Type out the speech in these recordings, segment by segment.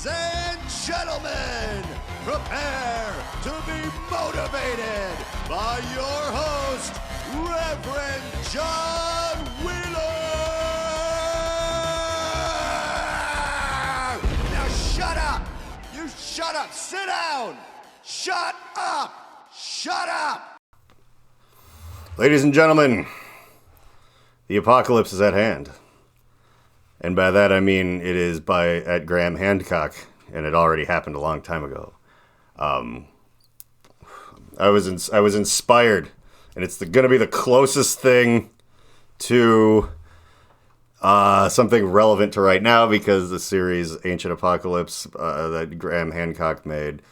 Ladies and gentlemen, prepare to be motivated by your host, Reverend John Wheeler! Now shut up! You shut up! Sit down! Shut up! Shut up! Ladies and gentlemen, the apocalypse is at hand. And by that I mean it is at Graham Hancock, and it already happened a long time ago. I was inspired, and it's going to be the closest thing to something relevant to right now, because the series Ancient Apocalypse that Graham Hancock made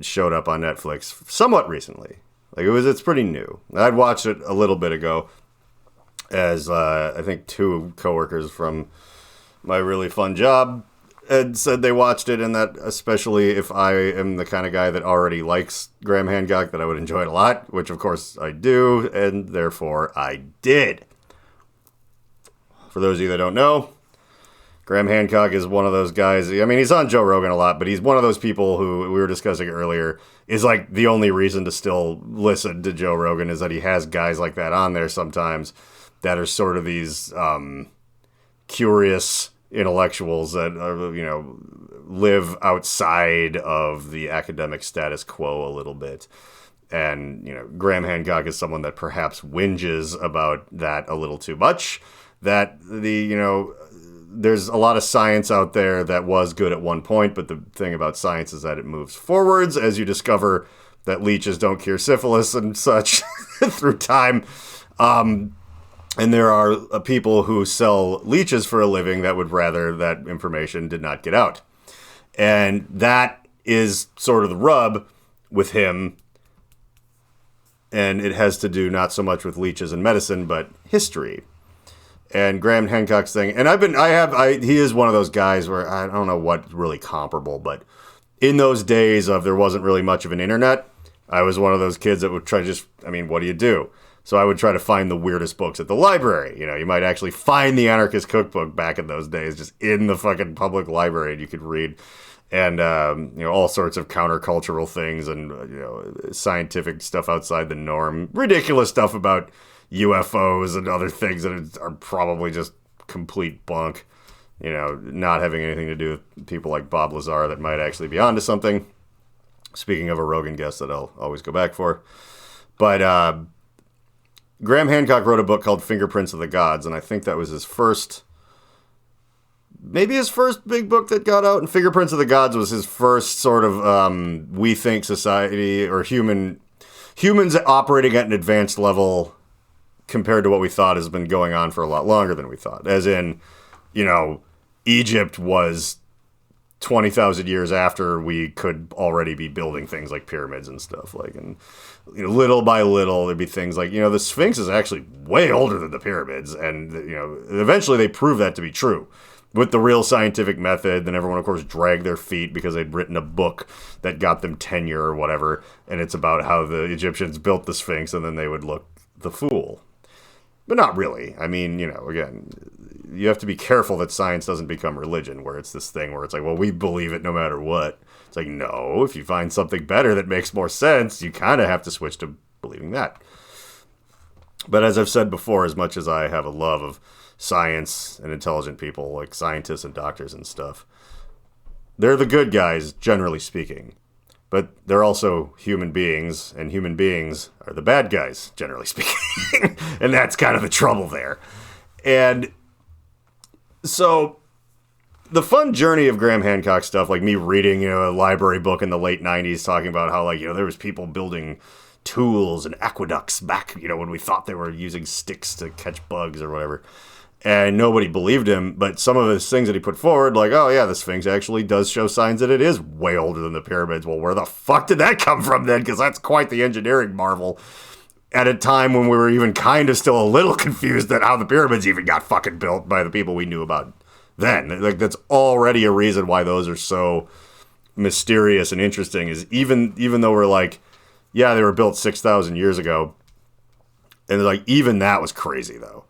showed up on Netflix somewhat recently. It's pretty new. I'd watched it a little bit ago, as I think two coworkers from my really fun job had said they watched it, and that especially if I am the kind of guy that already likes Graham Hancock, that I would enjoy it a lot, which of course I do, and therefore I did. For those of you that don't know, Graham Hancock is one of those guys. I mean, he's on Joe Rogan a lot, but he's one of those people who, we were discussing earlier, is like the only reason to still listen to Joe Rogan is that he has guys like that on there sometimes that are sort of these curious intellectuals that are, live outside of the academic status quo a little bit. And, Graham Hancock is someone that perhaps whinges about that a little too much. That there's a lot of science out there that was good at one point, but the thing about science is that it moves forwards as you discover that leeches don't cure syphilis and such through time. And there are people who sell leeches for a living that would rather that information did not get out. And that is sort of the rub with him. And it has to do not so much with leeches and medicine, but history. And Graham Hancock's thing. And he is one of those guys where I don't know what's really comparable, but in those days of there wasn't really much of an internet, I was one of those kids that would try to what do you do? So I would try to find the weirdest books at the library. You might actually find the Anarchist Cookbook back in those days, just in the fucking public library, and you could read. And, all sorts of countercultural things and, scientific stuff outside the norm. Ridiculous stuff about UFOs and other things that are probably just complete bunk. Not having anything to do with people like Bob Lazar that might actually be onto something. Speaking of a Rogan guest that I'll always go back for. But, Graham Hancock wrote a book called Fingerprints of the Gods, and I think that was his first big book that got out, and Fingerprints of the Gods was his first sort of, we think society, or humans operating at an advanced level compared to what we thought has been going on for a lot longer than we thought. As in, Egypt was 20,000 years after we could already be building things like pyramids and stuff. And little by little, there'd be things like, the Sphinx is actually way older than the pyramids. And, eventually they proved that to be true with the real scientific method. Then everyone, of course, dragged their feet because they'd written a book that got them tenure or whatever. And it's about how the Egyptians built the Sphinx, and then they would look the fool. But not really. I mean, again, you have to be careful that science doesn't become religion, where it's this thing where it's like, well, we believe it no matter what. It's like, no, if you find something better that makes more sense, you kind of have to switch to believing that. But as I've said before, as much as I have a love of science and intelligent people, like scientists and doctors and stuff, they're the good guys, generally speaking. But they're also human beings, and human beings are the bad guys, generally speaking. And that's kind of the trouble there. And so the fun journey of Graham Hancock stuff, like me reading, a library book in the late 90s talking about how, there was people building tools and aqueducts back, when we thought they were using sticks to catch bugs or whatever. And nobody believed him, but some of his things that he put forward, like, oh yeah, the Sphinx actually does show signs that it is way older than the pyramids. Well, where the fuck did that come from then? Because that's quite the engineering marvel. At a time when we were even kind of still a little confused at how the pyramids even got fucking built by the people we knew about then. That's already a reason why those are so mysterious and interesting, is even though we're like, yeah, they were built 6,000 years ago. And like, even that was crazy though.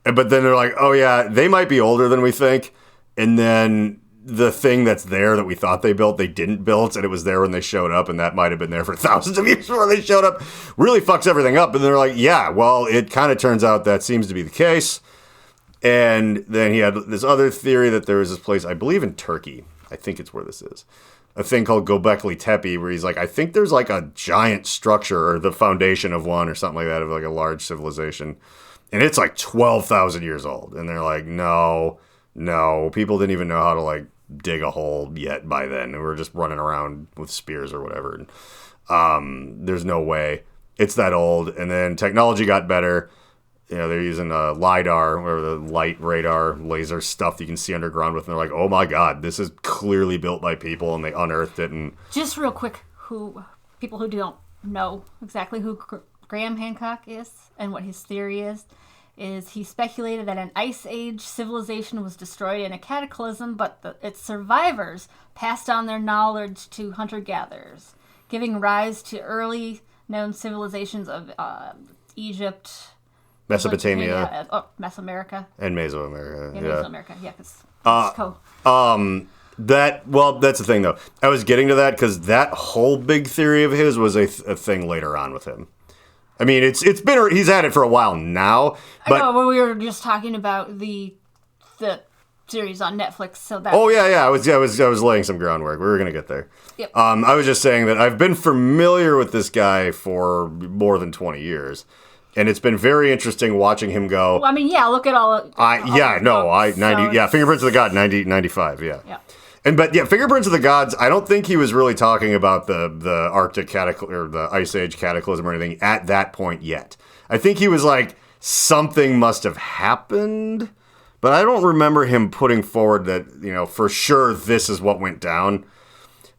But then they're like, oh yeah, they might be older than we think. And then the thing that's there that we thought they built, they didn't build, and it was there when they showed up, and that might have been there for thousands of years before they showed up, really fucks everything up. And they're like, yeah, well, it kind of turns out that seems to be the case. And then he had this other theory that there was this place, I believe in Turkey, I think it's where this is, a thing called Göbekli Tepe, where he's like, I think there's like a giant structure or the foundation of one or something like that, of like a large civilization. And it's like 12,000 years old. And they're like, no, people didn't even know how to like dig a hole yet by then. And we were just running around with spears or whatever. And there's no way. It's that old. And then technology got better. You know, they're using LiDAR, or the light radar laser stuff that you can see underground with. And they're like, oh my God, this is clearly built by people. And they unearthed it. And just real quick, people who don't know exactly who Graham Hancock is and what his theory is he speculated that an Ice Age civilization was destroyed in a cataclysm, but its survivors passed on their knowledge to hunter-gatherers, giving rise to early known civilizations of Egypt, Mesopotamia, Mesoamerica, and Mesoamerica. Yeah, Mesoamerica, yeah, because that's the thing though. I was getting to that because that whole big theory of his was a thing later on with him. I mean, he's had it for a while now. But I know, when we were just talking about the series on Netflix, so that. Oh yeah. I was laying some groundwork. We were gonna get there. Yep. I was just saying that I've been familiar with this guy for more than 20 years, and it's been very interesting watching him go. Well, I mean, yeah. Look at all. Fingerprints of the God, 95, yeah. Yeah. But Fingerprints of the Gods, I don't think he was really talking about the Arctic cataclysm or the Ice Age cataclysm or anything at that point yet. I think he was like, something must have happened, but I don't remember him putting forward that, you know, for sure this is what went down.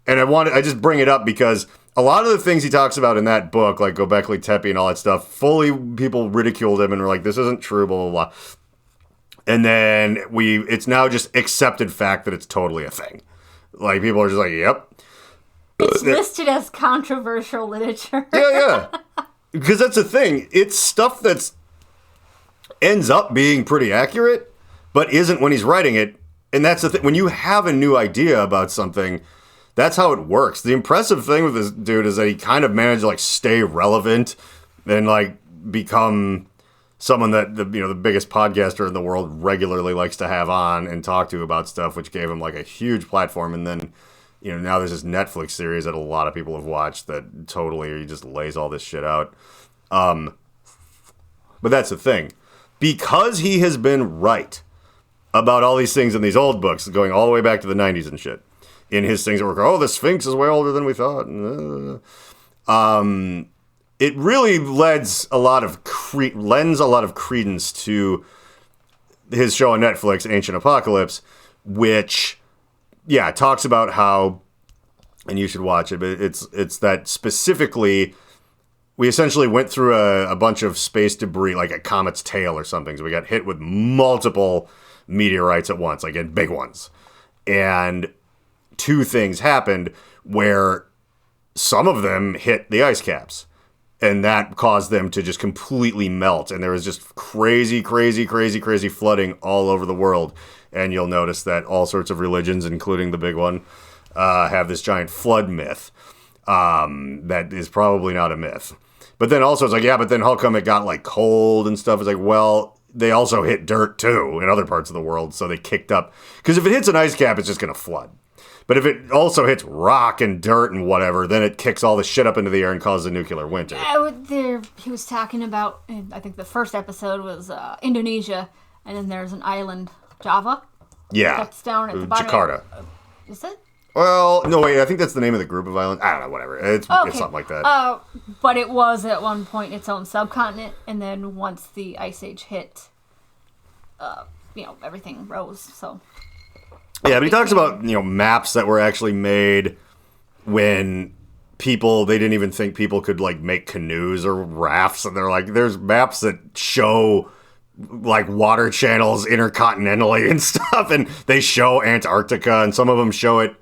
And I just bring it up because a lot of the things he talks about in that book, like Göbekli Tepe and all that stuff, fully people ridiculed him and were like, this isn't true, blah, blah, blah. And then it's now just accepted fact that it's totally a thing. Like, people are just like, yep. It's listed as controversial literature. Yeah. Because that's the thing. It's stuff that's ends up being pretty accurate, but isn't when he's writing it. And that's the thing. When you have a new idea about something, that's how it works. The impressive thing with this dude is that he kind of managed to, like, stay relevant and, like, become someone that the biggest podcaster in the world regularly likes to have on and talk to about stuff, which gave him like a huge platform. And then, you know, now there's this Netflix series that a lot of people have watched that totally he just lays all this shit out. But that's the thing. Because he has been right about all these things in these old books, going all the way back to the 90s and shit, in his things that were, the Sphinx is way older than we thought. It really lends a lot of credence to his show on Netflix, Ancient Apocalypse, which, talks about how, and you should watch it, but it's that specifically, we essentially went through a bunch of space debris, like a comet's tail or something, so we got hit with multiple meteorites at once, like in big ones. And two things happened where some of them hit the ice caps. And that caused them to just completely melt. And there was just crazy flooding all over the world. And you'll notice that all sorts of religions, including the big one, have this giant flood myth. That is probably not a myth. But then also it's like, but then how come it got like cold and stuff? It's like, well, they also hit dirt too in other parts of the world. So they kicked up. Because if it hits an ice cap, it's just going to flood. But if it also hits rock and dirt and whatever, then it kicks all the shit up into the air and causes a nuclear winter. He was talking about, I think the first episode was Indonesia, and then there's an island, Java. Yeah. That's down at the bottom. Jakarta. Is it? Well, no, wait, I think that's the name of the group of islands. I don't know, whatever. It's something like that. But it was at one point its own subcontinent, and then once the Ice Age hit, everything rose, so... Yeah, but he talks about, maps that were actually made when they didn't even think people could, like, make canoes or rafts. And they're like, there's maps that show, like, water channels intercontinentally and stuff. And they show Antarctica, and some of them show it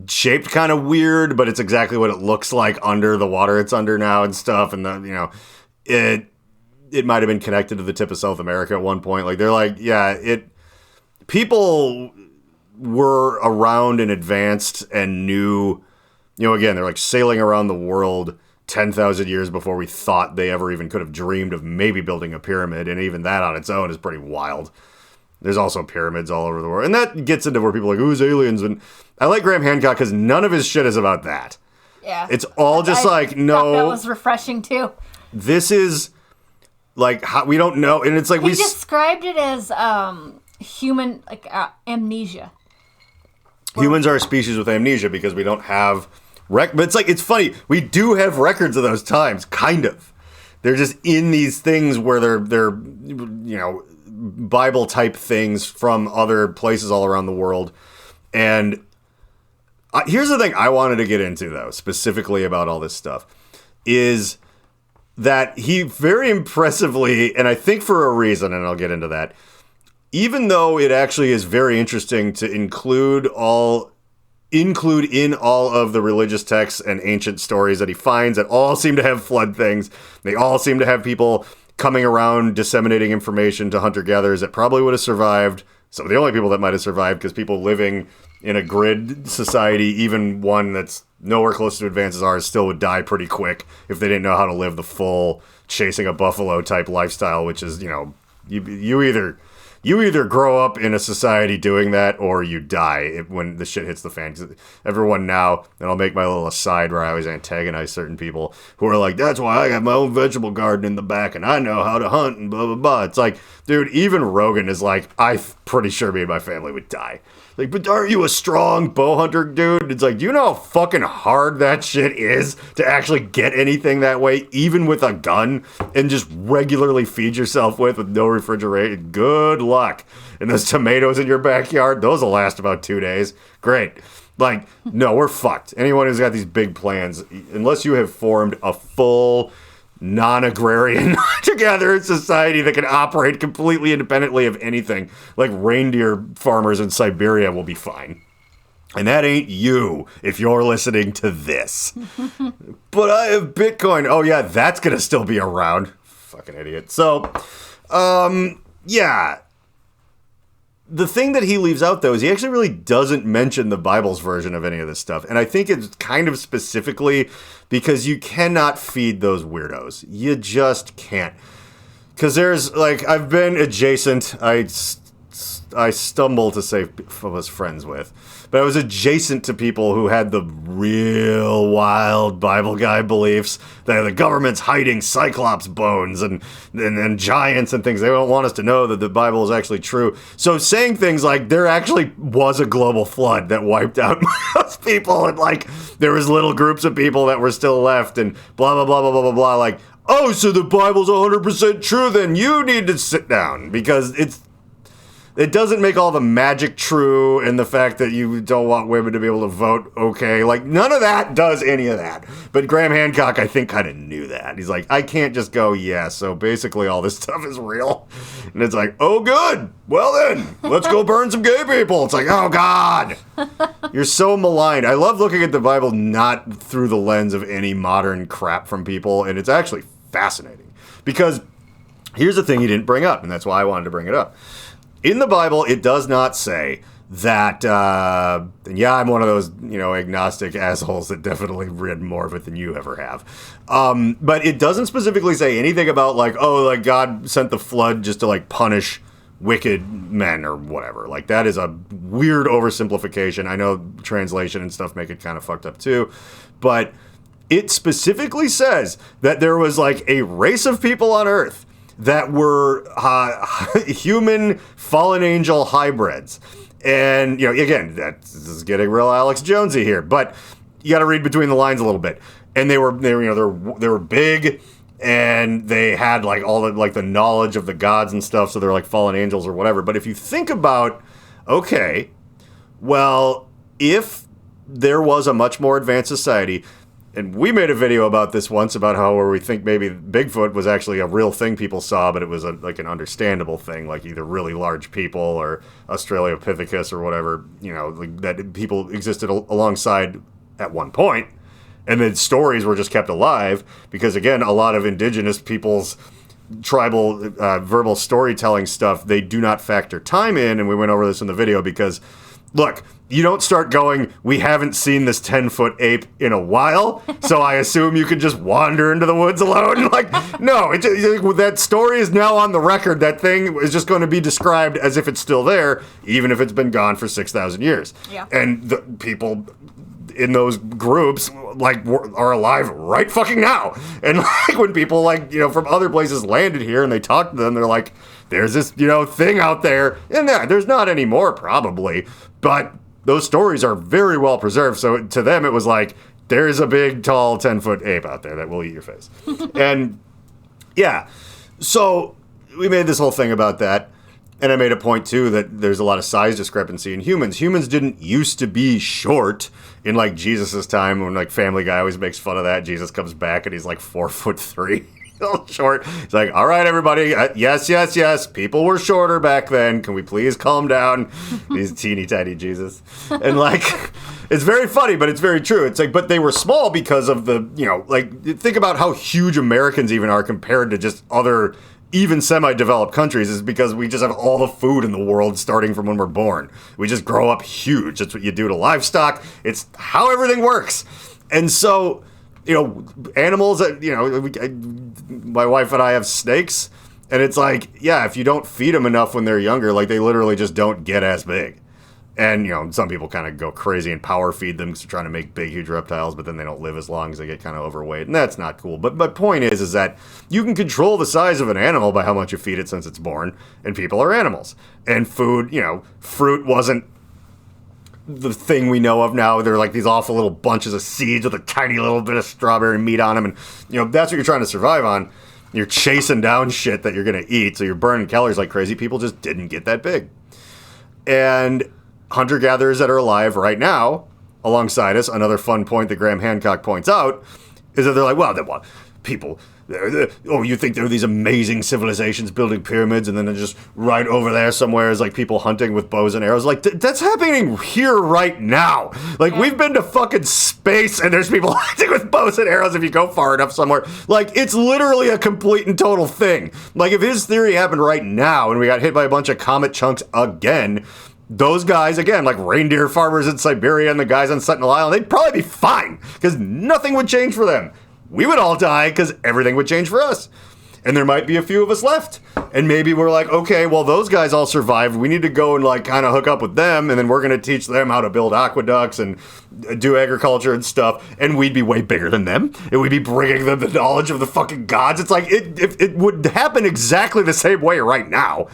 shaped kind of weird, but it's exactly what it looks like under the water it's under now and stuff. And, it might have been connected to the tip of South America at one point. Like, they're like, people... were around and advanced and knew, again, they're like sailing around the world 10,000 years before we thought they ever even could have dreamed of maybe building a pyramid. And even that on its own is pretty wild. There's also pyramids all over the world. And that gets into where people are like, who's aliens? And I like Graham Hancock because none of his shit is about that. Yeah. It's all just no. That was refreshing too. This is like, how, we don't know. And it's like he described it as human amnesia. Humans are a species with amnesia because we don't have but it's funny. We do have records of those times, kind of. They're just in these things where they're Bible type things from other places all around the world. And here's the thing I wanted to get into, though, specifically about all this stuff, is that he very impressively, and I think for a reason, and I'll get into that, even though it actually is very interesting to include in all of the religious texts and ancient stories that he finds that all seem to have flood things. They all seem to have people coming around disseminating information to hunter-gatherers that probably would have survived. Some of the only people that might have survived, because people living in a grid society, even one that's nowhere close to advanced as ours, still would die pretty quick if they didn't know how to live the full chasing a buffalo type lifestyle, which is, you either grow up in a society doing that or you die when the shit hits the fan. Everyone now, and I'll make my little aside where I always antagonize certain people who are like, that's why I got my own vegetable garden in the back and I know how to hunt and blah, blah, blah. It's like, dude, even Rogan is like, I'm pretty sure me and my family would die. Like, but aren't you a strong bow hunter, dude? It's like, do you know how fucking hard that shit is to actually get anything that way, even with a gun, and just regularly feed yourself with no refrigeration? Good luck. And those tomatoes in your backyard, those will last about 2 days. Great. Like, no, we're fucked. Anyone who's got these big plans, unless you have formed a full non-agrarian together society that can operate completely independently of anything, like reindeer farmers in Siberia, will be fine. And that ain't you if you're listening to this. But I have Bitcoin. Oh yeah, that's gonna still be around. Fucking idiot. So, yeah. The thing that he leaves out, though, is he actually really doesn't mention the Bible's version of any of this stuff. And I think it's kind of specifically because you cannot feed those weirdos. You just can't. Because there's, like, I've been adjacent. I stumble to say I was friends with. But I was adjacent to people who had the real wild Bible guy beliefs that the government's hiding Cyclops bones and giants and things. They don't want us to know that the Bible is actually true. So saying things like there actually was a global flood that wiped out most people and like there was little groups of people that were still left and blah, blah, blah, blah, blah, blah, blah. Like, oh, so the Bible's 100% true, then you need to sit down because it doesn't make all the magic true and the fact that you don't want women to be able to vote okay. Like, none of that does any of that. But Graham Hancock, I think, kind of knew that. He's like, I can't just go, yeah, so basically all this stuff is real. And it's like, oh, good. Well, then, let's go burn some gay people. It's like, oh, God. You're so maligned. I love looking at the Bible not through the lens of any modern crap from people, and it's actually fascinating. Because here's the thing he didn't bring up, and that's why I wanted to bring it up. In the Bible, it does not say that, and yeah, I'm one of those, agnostic assholes that definitely read more of it than you ever have. But it doesn't specifically say anything about, like, oh, like, God sent the flood just to, like, punish wicked men or whatever. Like, that is a weird oversimplification. I know translation and stuff make it kind of fucked up, too. But it specifically says that there was, like, a race of people on Earth that were human fallen angel hybrids. And, again, this is getting real Alex Jonesy here, but you got to read between the lines a little bit. And they were big, and they had like all the like the knowledge of the gods and stuff, so they're like fallen angels or whatever. But if you think about, okay, well, if there was a much more advanced society. And we made a video about this once, about how where we think maybe Bigfoot was actually a real thing people saw, but it was like an understandable thing, like either really large people or Australopithecus or whatever, like that people existed alongside at one point. And then stories were just kept alive because, again, a lot of indigenous people's tribal verbal storytelling stuff, they do not factor time in. And we went over this in the video because look, you don't start going, we haven't seen this 10-foot ape in a while, so I assume you can just wander into the woods alone. Like, no, that story is now on the record. That thing is just going to be described as if it's still there, even if it's been gone for 6,000 years. Yeah. And the people in those groups, like, are alive right fucking now. And, like, when people, like, you know, from other places landed here and they talked to them, they're like, there's this, you know, thing out there. And there's not anymore, probably. But those stories are very well preserved. So to them, it was like, there's a big, tall, 10-foot ape out there that will eat your face. And, yeah. So we made this whole thing about that. And I made a point, too, that there's a lot of size discrepancy in humans. Humans didn't used to be short in, like, Jesus' time, when, like, Family Guy always makes fun of that. Jesus comes back and he's, like, 4'3". Short. It's like, all right, everybody. Yes. People were shorter back then. Can we please calm down? He's teeny tiny Jesus. And, like, it's very funny, but it's very true. It's like, but they were small because of the, you know, like, think about how huge Americans even are compared to just other, even semi-developed countries, is because we just have all the food in the world starting from when we're born. We just grow up huge. That's what you do to livestock. It's how everything works. And so, you know, animals, you know, my wife and I have snakes, and it's like, yeah, if you don't feed them enough when they're younger, like, they literally just don't get as big. And, you know, some people kind of go crazy and power feed them because they're trying to make big, huge reptiles, but then they don't live as long as they get kind of overweight, and that's not cool. But my point is that you can control the size of an animal by how much you feed it since it's born, and people are animals. And food, you know, fruit wasn't the thing we know of now. They're like these awful little bunches of seeds with a tiny little bit of strawberry meat on them, and, you know, that's what you're trying to survive on. You're chasing down shit that you're going to eat, so you're burning calories like crazy. People just didn't get that big. And hunter-gatherers that are alive right now, alongside us, another fun point that Graham Hancock points out, is that they're like, well, people, you think there are these amazing civilizations building pyramids, and then they're just right over there somewhere is like people hunting with bows and arrows. Like, that's happening here right now. Like, we've been to fucking space, and there's people hunting with bows and arrows if you go far enough somewhere. Like, it's literally a complete and total thing. Like, if his theory happened right now, and we got hit by a bunch of comet chunks again, those guys, again, like reindeer farmers in Siberia and the guys on Sentinel Island, they'd probably be fine, because nothing would change for them. We would all die because everything would change for us. And there might be a few of us left. And maybe we're like, okay, well, those guys all survived. We need to go and, like, kind of hook up with them, and then we're going to teach them how to build aqueducts and do agriculture and stuff. And we'd be way bigger than them. And we'd be bringing them the knowledge of the fucking gods. It's like, it would happen exactly the same way right now.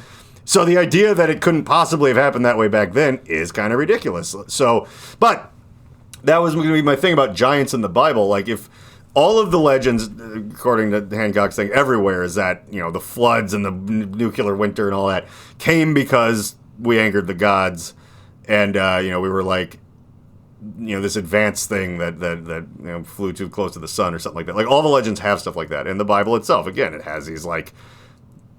So the idea that it couldn't possibly have happened that way back then is kind of ridiculous. So, but that was going to be my thing about giants in the Bible. Like, if all of the legends, according to Hancock's thing, everywhere is that, you know, the floods and the nuclear winter and all that came because we angered the gods, and you know, we were like, you know, this advanced thing that you know, flew too close to the sun or something like that. Like, all the legends have stuff like that. And the Bible itself, again, it has these, like,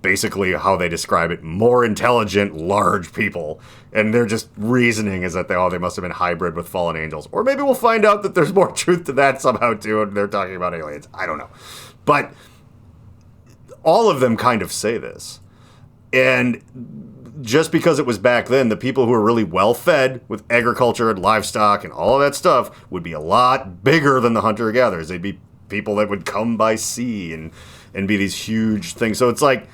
basically how they describe it, more intelligent, large people. And their just reasoning is that they must have been hybrid with fallen angels. Or maybe we'll find out that there's more truth to that somehow, too, and they're talking about aliens. I don't know. But all of them kind of say this. And just because it was back then, the people who were really well-fed with agriculture and livestock and all of that stuff would be a lot bigger than the hunter-gatherers. They'd be people that would come by sea and be these huge things. So it's like,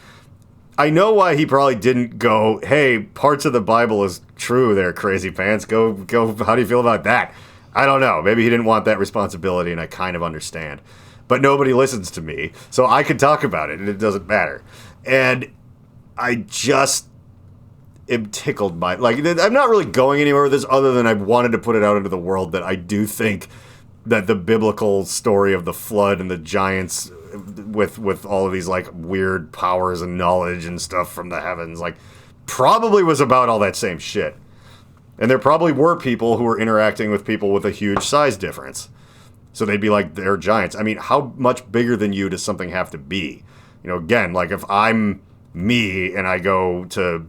I know why he probably didn't go, hey, parts of the Bible is true there, crazy pants. Go, how do you feel about that? I don't know. Maybe he didn't want that responsibility, and I kind of understand. But nobody listens to me, so I can talk about it, and it doesn't matter. And I just am tickled by it. Like, I'm not really going anywhere with this other than I wanted to put it out into the world that I do think that the biblical story of the flood and the giants with all of these, like, weird powers and knowledge and stuff from the heavens, like, probably was about all that same shit. And there probably were people who were interacting with people with a huge size difference. So they'd be like, they're giants. I mean, how much bigger than you does something have to be? You know, again, like, if I'm me and I go to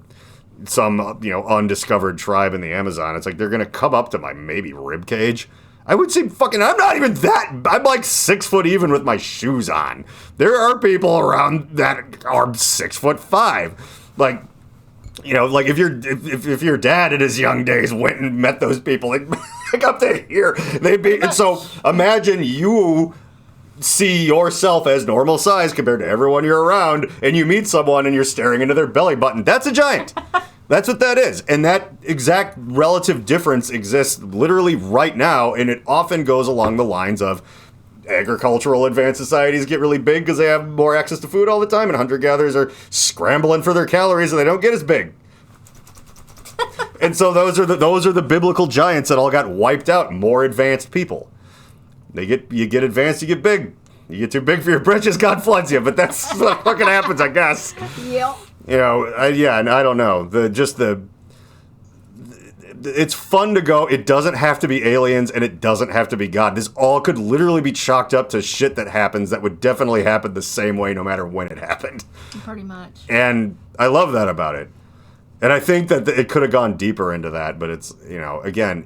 some, you know, undiscovered tribe in the Amazon, it's like they're going to come up to my maybe rib cage. I would say fucking, I'm not even that, I'm like 6 foot even with my shoes on. There are people around that are 6'5". Like, You know, like if your dad in his young days went and met those people, like up to here, they'd be. And so imagine you see yourself as normal size compared to everyone you're around, and you meet someone and you're staring into their belly button. That's a giant. That's what that is. And that exact relative difference exists literally right now, and it often goes along the lines of agricultural advanced societies get really big because they have more access to food all the time, and hunter-gatherers are scrambling for their calories and they don't get as big. And so those are the biblical giants that all got wiped out. More advanced people. You get advanced, you get big. You get too big for your britches, God floods you. But that's what fucking happens, I guess. Yep. You know, and I don't know. It's fun to go. It doesn't have to be aliens, and it doesn't have to be God. This all could literally be chalked up to shit that happens that would definitely happen the same way no matter when it happened. Pretty much. And I love that about it. And I think that it could have gone deeper into that, but it's, you know, again,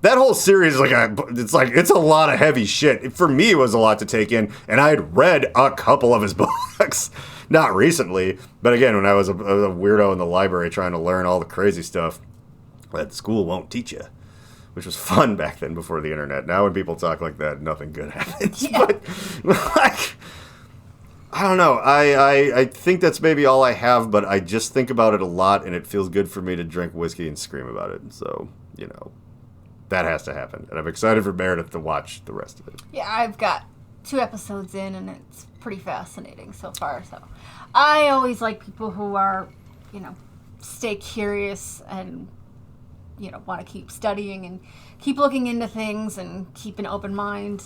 that whole series is it's a lot of heavy shit. For me, it was a lot to take in, and I had read a couple of his books, not recently, but again, when I was a weirdo in the library trying to learn all the crazy stuff that school won't teach you, which was fun back then before the internet. Now when people talk like that, nothing good happens. Yeah. But like, I don't know. I think that's maybe all I have, but I just think about it a lot, and it feels good for me to drink whiskey and scream about it. So, you know, that has to happen. And I'm excited for Meredith to watch the rest of it. Yeah, I've got 2 episodes in, and it's pretty fascinating so far. So I always like people who are, you know, stay curious and, you know, want to keep studying and keep looking into things and keep an open mind.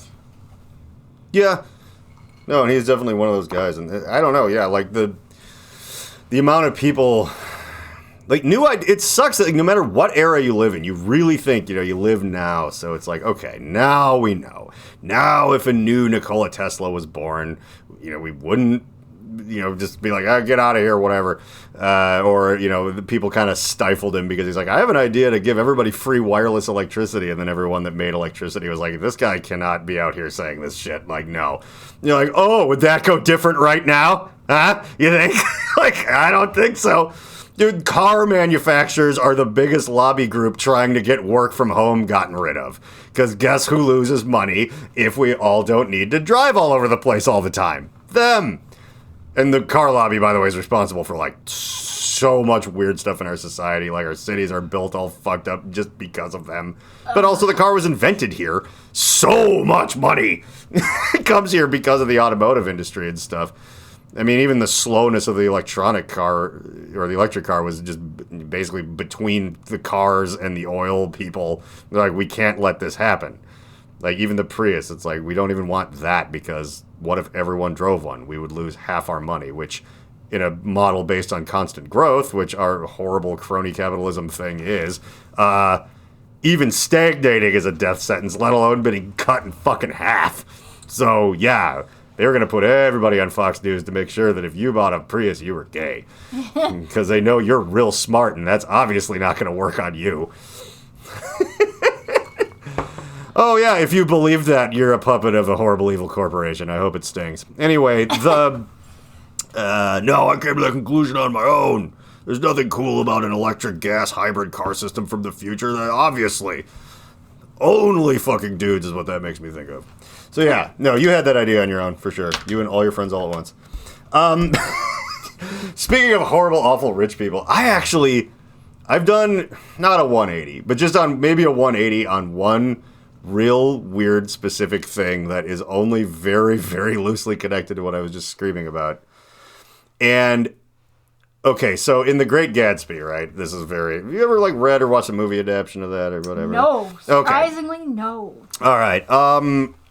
Yeah. No, and he's definitely one of those guys. And I don't know, yeah, like the amount of people, like it sucks that like, no matter what era you live in, you really think, you know, you live now. So it's like, okay, now we know. Now if a new Nikola Tesla was born, you know, we wouldn't, you know, just be like, get out of here, whatever. Or, you know, the people kind of stifled him because he's like, I have an idea to give everybody free wireless electricity. And then everyone that made electricity was like, this guy cannot be out here saying this shit. Like, no. You're like, oh, would that go different right now? Huh? You think? Like, I don't think so. Dude, car manufacturers are the biggest lobby group trying to get work from home gotten rid of. Because guess who loses money if we all don't need to drive all over the place all the time? Them. And the car lobby, by the way, is responsible for, like, so much weird stuff in our society. Like, our cities are built all fucked up just because of them. But also, the car was invented here. So much money comes here because of the automotive industry and stuff. I mean, even the slowness of the electronic car, or the electric car, was just basically between the cars and the oil people. They're like, we can't let this happen. Like, even the Prius, it's like, we don't even want that because what if everyone drove one? We would lose half our money, which in a model based on constant growth, which our horrible crony capitalism thing is, even stagnating is a death sentence, let alone being cut in fucking half. So, yeah, they were going to put everybody on Fox News to make sure that if you bought a Prius, you were gay. Because they know you're real smart, and that's obviously not going to work on you. Oh, yeah, if you believe that, you're a puppet of a horrible, evil corporation. I hope it stings. Anyway, no, I came to that conclusion on my own. There's nothing cool about an electric gas hybrid car system from the future. Obviously, only fucking dudes is what that makes me think of. So, yeah, no, you had that idea on your own, for sure. You and all your friends all at once. Speaking of horrible, awful rich people, I've done, not a 180, but just on maybe a 180 on one real weird specific thing that is only very, very loosely connected to what I was just screaming about. And okay, so in The Great Gatsby, right? This is have you ever like read or watched a movie adaptation of that or whatever? No, surprisingly, okay. No. All right,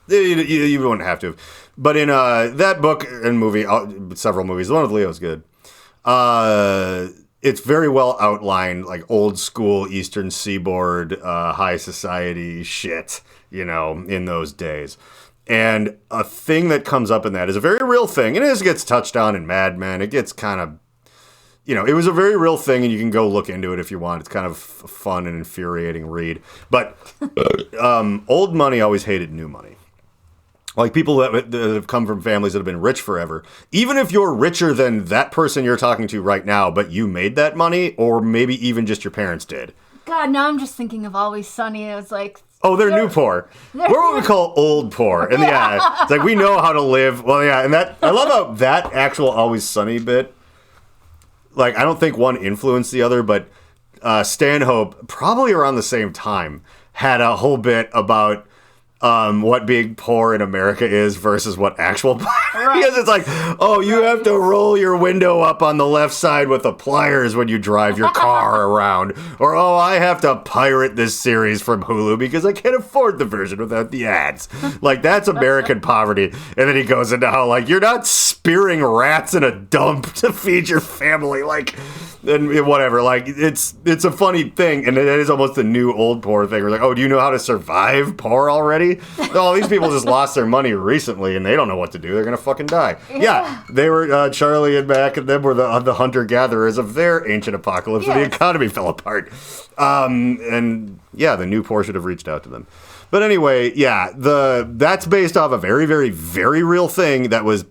you wouldn't have to, but in that book and movie, several movies, the one with Leo's good. It's very well outlined, like old school Eastern Seaboard, high society shit, you know, in those days. And a thing that comes up in that is a very real thing. And it gets touched on in Mad Men. It gets kind of, you know, it was a very real thing, and you can go look into it if you want. It's kind of fun and infuriating read. But old money always hated new money. Like people that have come from families that have been rich forever. Even if you're richer than that person you're talking to right now, but you made that money, or maybe even just your parents did. God, now I'm just thinking of Always Sunny. It was like... Oh, they're new poor. We're what we call old poor. And yeah, it's like we know how to live. Well, yeah, and that I love how that actual Always Sunny bit, like, I don't think one influenced the other, but Stanhope, probably around the same time, had a whole bit about what being poor in America is versus what actual poverty is. It's like, oh, you have to roll your window up on the left side with the pliers when you drive your car around. Or, oh, I have to pirate this series from Hulu because I can't afford the version without the ads. Like, that's American poverty. And then he goes into how, like, you're not spearing rats in a dump to feed your family. Like, and whatever. Like, it's a funny thing. And it is almost a new old poor thing. We're like, oh, do you know how to survive poor already? No, these people just lost their money recently, and they don't know what to do. They're gonna fucking die. Yeah, they were Charlie and Mac, and them were the hunter gatherers of their ancient apocalypse, and the economy fell apart. And yeah, the new poor should have reached out to them. But anyway, yeah, that's based off a very, very, very real thing that was.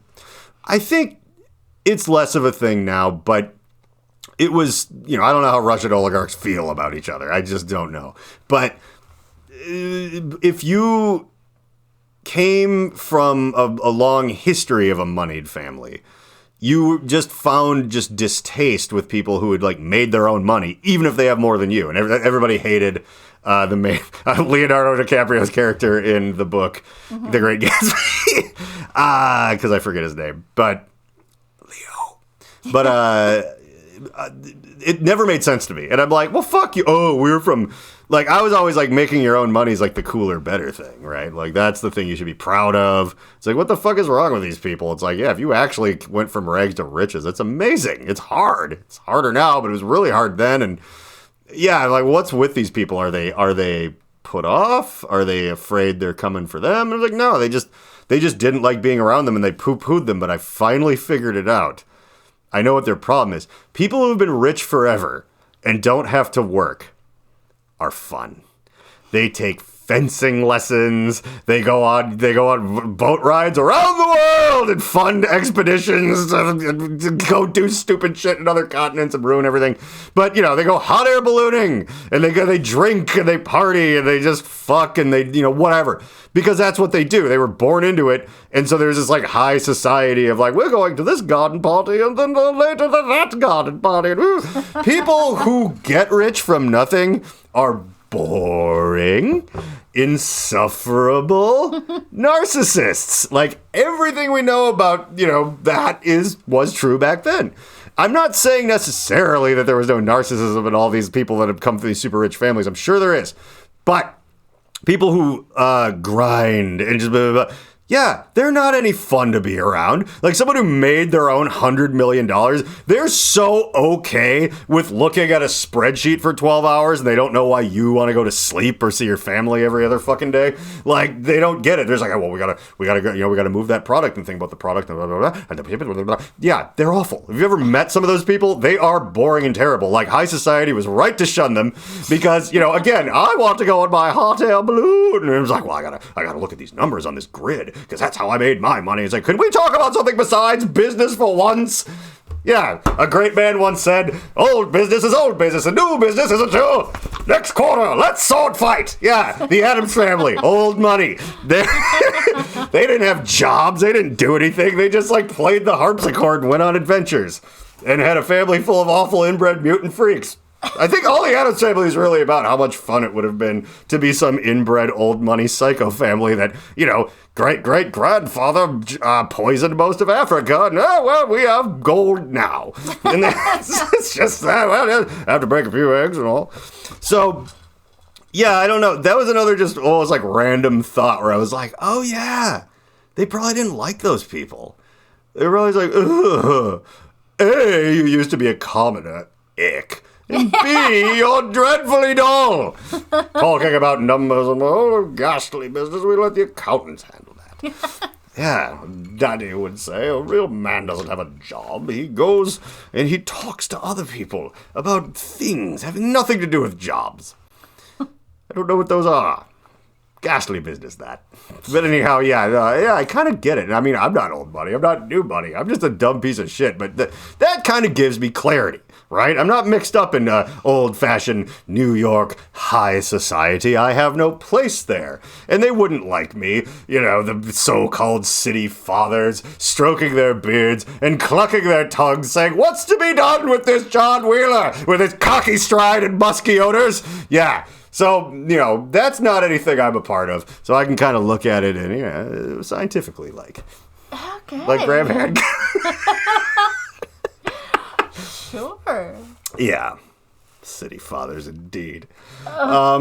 I think it's less of a thing now, but it was. I don't know how Russian oligarchs feel about each other. I just don't know, but. If you came from a long history of a moneyed family, you just found just distaste with people who had like made their own money, even if they have more than you. And everybody hated the main Leonardo DiCaprio's character in the book, The Great Gatsby, because I forget his name, but Leo. But it never made sense to me, and I'm like, well, fuck you. Oh, we're from. Like, I was always like, making your own money is like the cooler, better thing, right? Like, that's the thing you should be proud of. It's like, what the fuck is wrong with these people? It's like, yeah, if you actually went from rags to riches, it's amazing. It's hard. It's harder now, but it was really hard then. And yeah, like, what's with these people? Are they put off? Are they afraid they're coming for them? And I was like, no, they just didn't like being around them and they poo-pooed them. But I finally figured it out. I know what their problem is. People who've been rich forever and don't have to work are fun. They take fencing lessons. They go on boat rides around the world and fund expeditions to go do stupid shit in other continents and ruin everything. But they go hot air ballooning and they drink and they party and they just fuck and they whatever, because that's what they do. They were born into it, and so there's this like high society of like, we're going to this garden party and then later to that garden party. People who get rich from nothing are boring, insufferable narcissists. Like, everything we know about, that was true back then. I'm not saying necessarily that there was no narcissism in all these people that have come from these super rich families. I'm sure there is. But people who grind and just blah, blah, blah, yeah, they're not any fun to be around. Like, someone who made their own $100 million, they're so okay with looking at a spreadsheet for 12 hours and they don't know why you want to go to sleep or see your family every other fucking day. Like, they don't get it. There's like, well, we gotta go, we gotta move that product and think about the product and blah, blah, blah, and blah, blah, blah. Yeah, they're awful. Have you ever met some of those people? They are boring and terrible. Like, high society was right to shun them because, again, I want to go on my hot air balloon. And it was like, well, I gotta look at these numbers on this grid, because that's how I made my money. It's like, can we talk about something besides business for once? Yeah, a great man once said, old business is old business and new business isn't new. Next quarter, let's sword fight. Yeah, the Addams family, old money. They didn't have jobs. They didn't do anything. They just like played the harpsichord and went on adventures and had a family full of awful inbred mutant freaks. I think all the Addams family is really about how much fun it would have been to be some inbred old money psycho family that, great-great-grandfather poisoned most of Africa, and, we have gold now. And it's just that, well, I have to break a few eggs and all. So, yeah, I don't know. That was another just almost like random thought where I was like, oh, yeah, they probably didn't like those people. They were always like, ugh, A, you used to be a commoner, ick. And B, you're dreadfully dull. Talking about numbers and ghastly business, we let the accountants handle that. Yeah, Daddy would say, a real man doesn't have a job. He goes and he talks to other people about things having nothing to do with jobs. I don't know what those are. ghastly business, that. But anyhow, yeah, I kind of get it. I mean, I'm not old money. I'm not new money. I'm just a dumb piece of shit. But that kind of gives me clarity, right? I'm not mixed up in old-fashioned New York high society. I have no place there. And they wouldn't like me, the so-called city fathers stroking their beards and clucking their tongues saying, "What's to be done with this John Wheeler with his cocky stride and musky odors?" Yeah. So, that's not anything I'm a part of. So I can kind of look at it and, scientifically, like Graham Hancock. Sure. Yeah. City fathers, indeed. I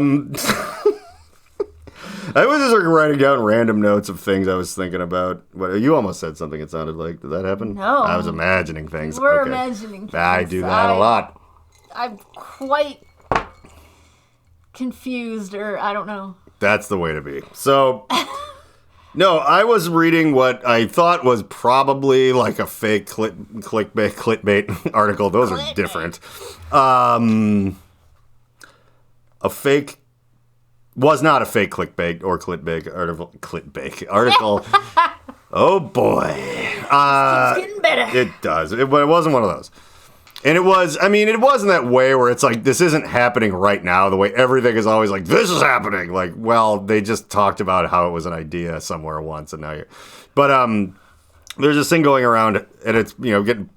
was just writing down random notes of things I was thinking about. You almost said something it sounded like. Did that happen? No. I was imagining things. We're imagining things. I do that a lot. I'm quite confused, or I don't know. That's the way to be. So, no, I was reading what I thought was probably like a fake clickbait article. Those are different. A fake was not a fake clickbait or article. Oh boy. It's getting better. It does. But it wasn't one of those. And it wasn't that way where it's like, this isn't happening right now, the way everything is always like, this is happening. Like, well, they just talked about how it was an idea somewhere once, and now you're... But there's this thing going around, and it's, getting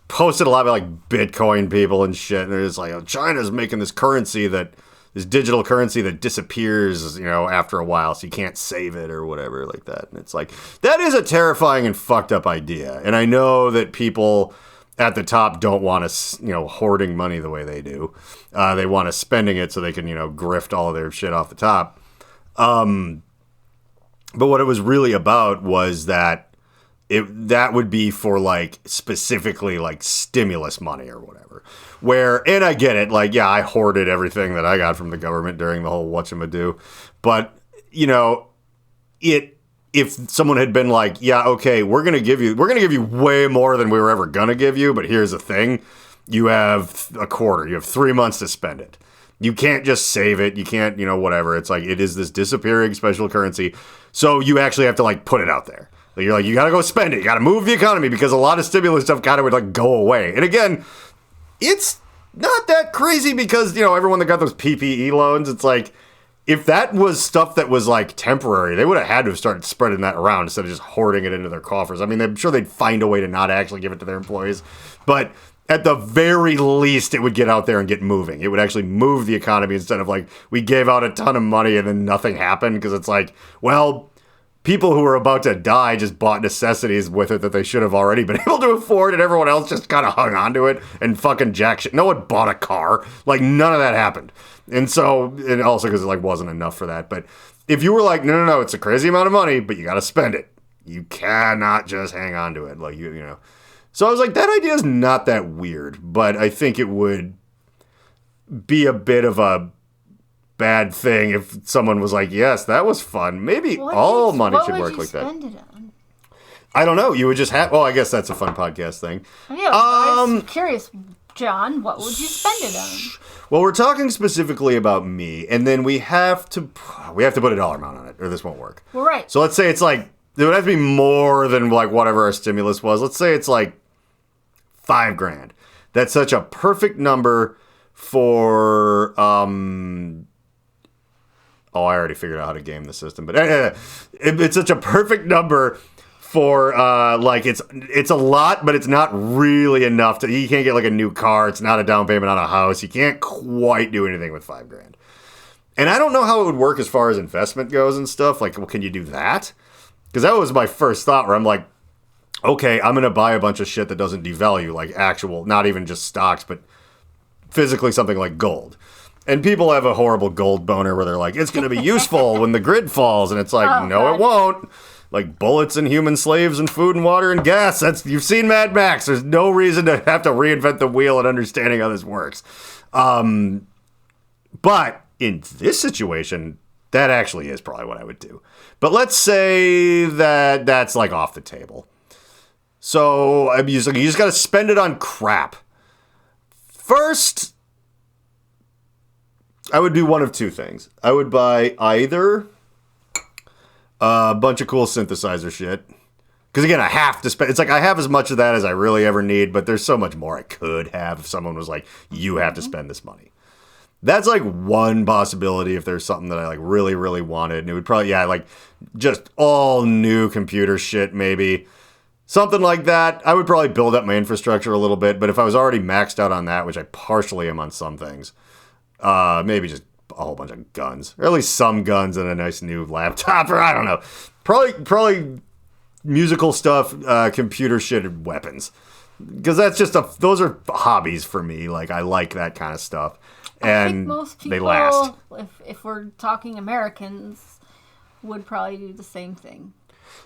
posted a lot by, like, Bitcoin people and shit, and they're just like, oh, China's making this digital currency that disappears, after a while, so you can't save it or whatever like that. And it's like, that is a terrifying and fucked up idea. And I know that people at the top don't want us, hoarding money the way they do. They want us spending it so they can, grift all of their shit off the top. But what it was really about was that that would be for, like, specifically, like, stimulus money or whatever. And I get it, like, yeah, I hoarded everything that I got from the government during the whole whatchamadoo. But, if someone had been like, yeah, okay, we're gonna give you way more than we were ever gonna give you, but here's the thing, you have a quarter, you have 3 months to spend it. You can't just save it, you can't, whatever. It's like, it is this disappearing special currency, so you actually have to, like, put it out there. Like, you're like, you gotta go spend it, you gotta move the economy, because a lot of stimulus stuff kind of would, like, go away. And again, it's not that crazy because, everyone that got those PPE loans, it's like, if that was stuff that was, like, temporary, they would have had to have started spreading that around instead of just hoarding it into their coffers. I mean, I'm sure they'd find a way to not actually give it to their employees. But at the very least, it would get out there and get moving. It would actually move the economy instead of, like, we gave out a ton of money and then nothing happened. Because it's like, well, people who were about to die just bought necessities with it that they should have already been able to afford, and everyone else just kind of hung on to it and fucking jack shit. No one bought a car. Like, none of that happened. And so, and also because it, like, wasn't enough for that. But if you were like, no, it's a crazy amount of money, but you got to spend it. You cannot just hang on to it. Like, So I was like, that idea is not that weird, but I think it would be a bit of a bad thing if someone was like, yes, that was fun. Maybe all money should work like that. What would you spend it on? I don't know. You would just have... Well, I guess that's a fun podcast thing. Yeah, I was curious, John, what would you spend it on? Well, we're talking specifically about me, and then we have to put a dollar amount on it, or this won't work. Well, right. So let's say it's like... It would have to be more than, like, whatever our stimulus was. Let's say it's like $5,000. That's such a perfect number for... Oh, I already figured out how to game the system, but it's such a perfect number for like it's a lot, but it's not really enough to. You can't get like a new car. It's not a down payment on a house. You can't quite do anything with $5,000. And I don't know how it would work as far as investment goes and stuff. Like, well, can you do that? Because that was my first thought, where I'm like, okay, I'm gonna buy a bunch of shit that doesn't devalue, like actual, not even just stocks, but physically something like gold. And people have a horrible gold boner where they're like, it's going to be useful when the grid falls. And it's like, it won't. Like bullets and human slaves and food and water and gas. You've seen Mad Max. There's no reason to have to reinvent the wheel and understanding how this works. But in this situation, that actually is probably what I would do. But let's say that that's like off the table. So you just got to spend it on crap. First, I would do one of two things. I would buy either A bunch of cool synthesizer shit. Because again, I have to spend. It's like I have as much of that as I really ever need, but there's so much more I could have if someone was like, "You have to spend this money." That's like one possibility if there's something that I like really, really wanted, and it would probably like just all new computer shit, maybe something like that. I would probably build up my infrastructure a little bit, but if I was already maxed out on that, which I partially am on some things, maybe just a whole bunch of guns, or at least some guns and a nice new laptop, or I don't know, probably. Musical stuff, computer shit, and weapons. Because that's just those are hobbies for me. Like, I like that kind of stuff. And I think most people, they last. If we're talking Americans, would probably do the same thing.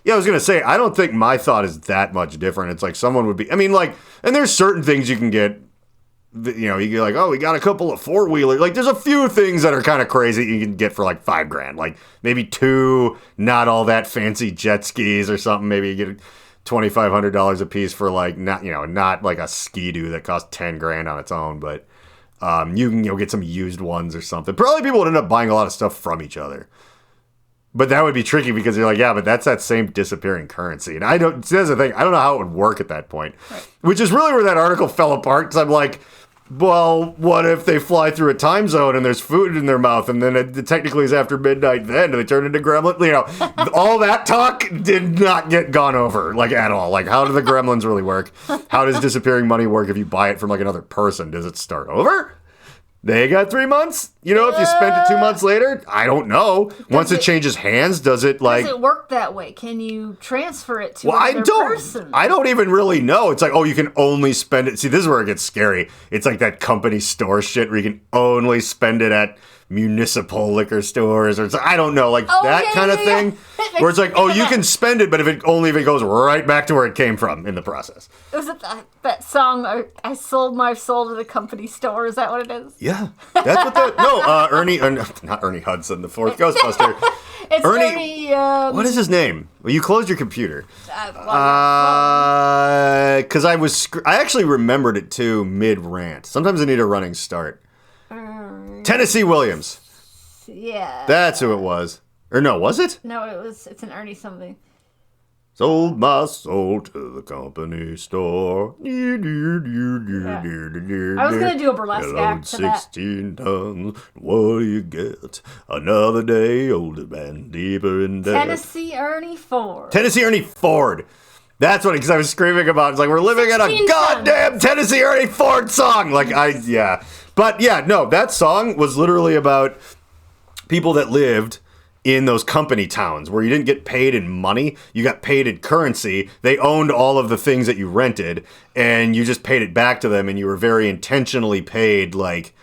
Yeah, I was going to say, I don't think my thought is that much different. It's like someone would be, I mean, like, and there's certain things you can get, you get like, oh, we got a couple of four-wheelers. Like, there's a few things that are kind of crazy you can get for like $5,000. Like, maybe 2 not all that fancy jet skis or something. Maybe you get $2,500 a piece for like, not like a Ski-Doo that costs $10,000 on its own, but you can get some used ones or something. Probably people would end up buying a lot of stuff from each other. But that would be tricky because you're like, yeah, but that's that same disappearing currency. And that's the thing. I don't know how it would work at that point. Right. Which is really where that article fell apart. Because I'm like, well, what if they fly through a time zone and there's food in their mouth and then it technically is after midnight then? Do they turn into gremlins? All that talk did not get gone over, like, at all. Like, how do the gremlins really work? How does disappearing money work if you buy it from, like, another person? Does it start over? They got 3 months? If you spent it 2 months later? I don't know. Once it changes hands, does it like... Does it work that way? Can you transfer it to another person? I don't even really know. It's like, oh, you can only spend it... See, this is where it gets scary. It's like that company store shit where you can only spend it at municipal liquor stores, or I don't know, like that kind of thing. Where it's like, oh, you can spend it, but if it goes right back to where it came from in the process. Was it that song, I sold my soul to the company store? Is that what it is? Yeah. That's what that... No, Ernie... not Ernie Hudson, the fourth Ghostbuster. It's Ernie... what is his name? Well, you closed your computer. Because I actually remembered it, too, mid-rant. Sometimes I need a running start. Tennessee Williams. Yeah. That's who it was. Or no, was it? No, it's an Ernie something. Sold my soul to the company store. Yeah. I was going to do a burlesque act to 16 tons. What do you get? Another day older man, deeper in debt. Tennessee Ernie Ford. That's what, because I was screaming about, it's like, we're living in a goddamn Tennessee Ernie Ford song. Like, yeah. But yeah, no, that song was literally about people that lived in those company towns where you didn't get paid in money, you got paid in currency. They owned all of the things that you rented, and you just paid it back to them, and you were very intentionally paid, like,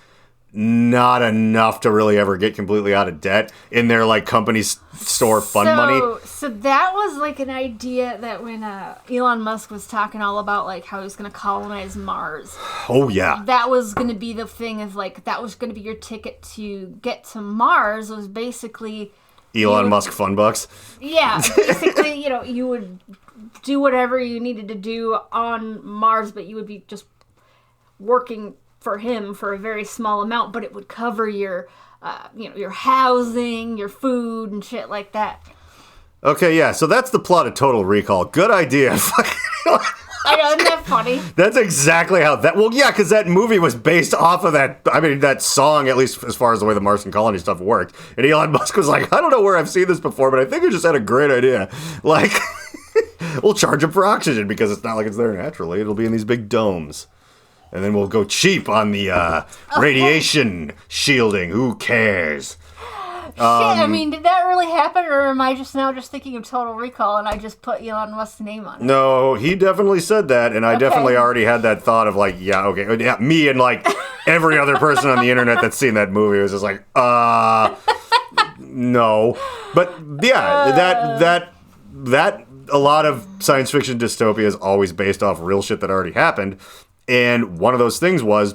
not enough to really ever get completely out of debt in their, like, company store fund money. So that was, like, an idea that when Elon Musk was talking all about, like, how he was going to colonize Mars. Oh, yeah. That was going to be the thing of, like, that was going to be your ticket to get to Mars, was basically... Elon Musk fun bucks. Yeah, basically, you would do whatever you needed to do on Mars, but you would be just working for him for a very small amount, but it would cover your, your housing, your food, and shit like that. Okay, yeah, so that's the plot of Total Recall. Good idea. I know, isn't that funny? That's exactly how that... Well, yeah, because that movie was based off of that... I mean, that song, at least as far as the way the Martian colony stuff worked. And Elon Musk was like, I don't know where I've seen this before, but I think I just had a great idea. Like, we'll charge him for oxygen because it's not like it's there naturally. It'll be in these big domes. And then we'll go cheap on the radiation shielding. Who cares? Shit, I mean, did that really happen, or am I just thinking of Total Recall and I just put Elon Musk's name on it? No, he definitely said that, and I definitely already had that thought of like, yeah, okay. Yeah, me and like every other person on the internet that's seen that movie was just like, no. But yeah, that a lot of science fiction dystopia is always based off real shit that already happened, and one of those things was...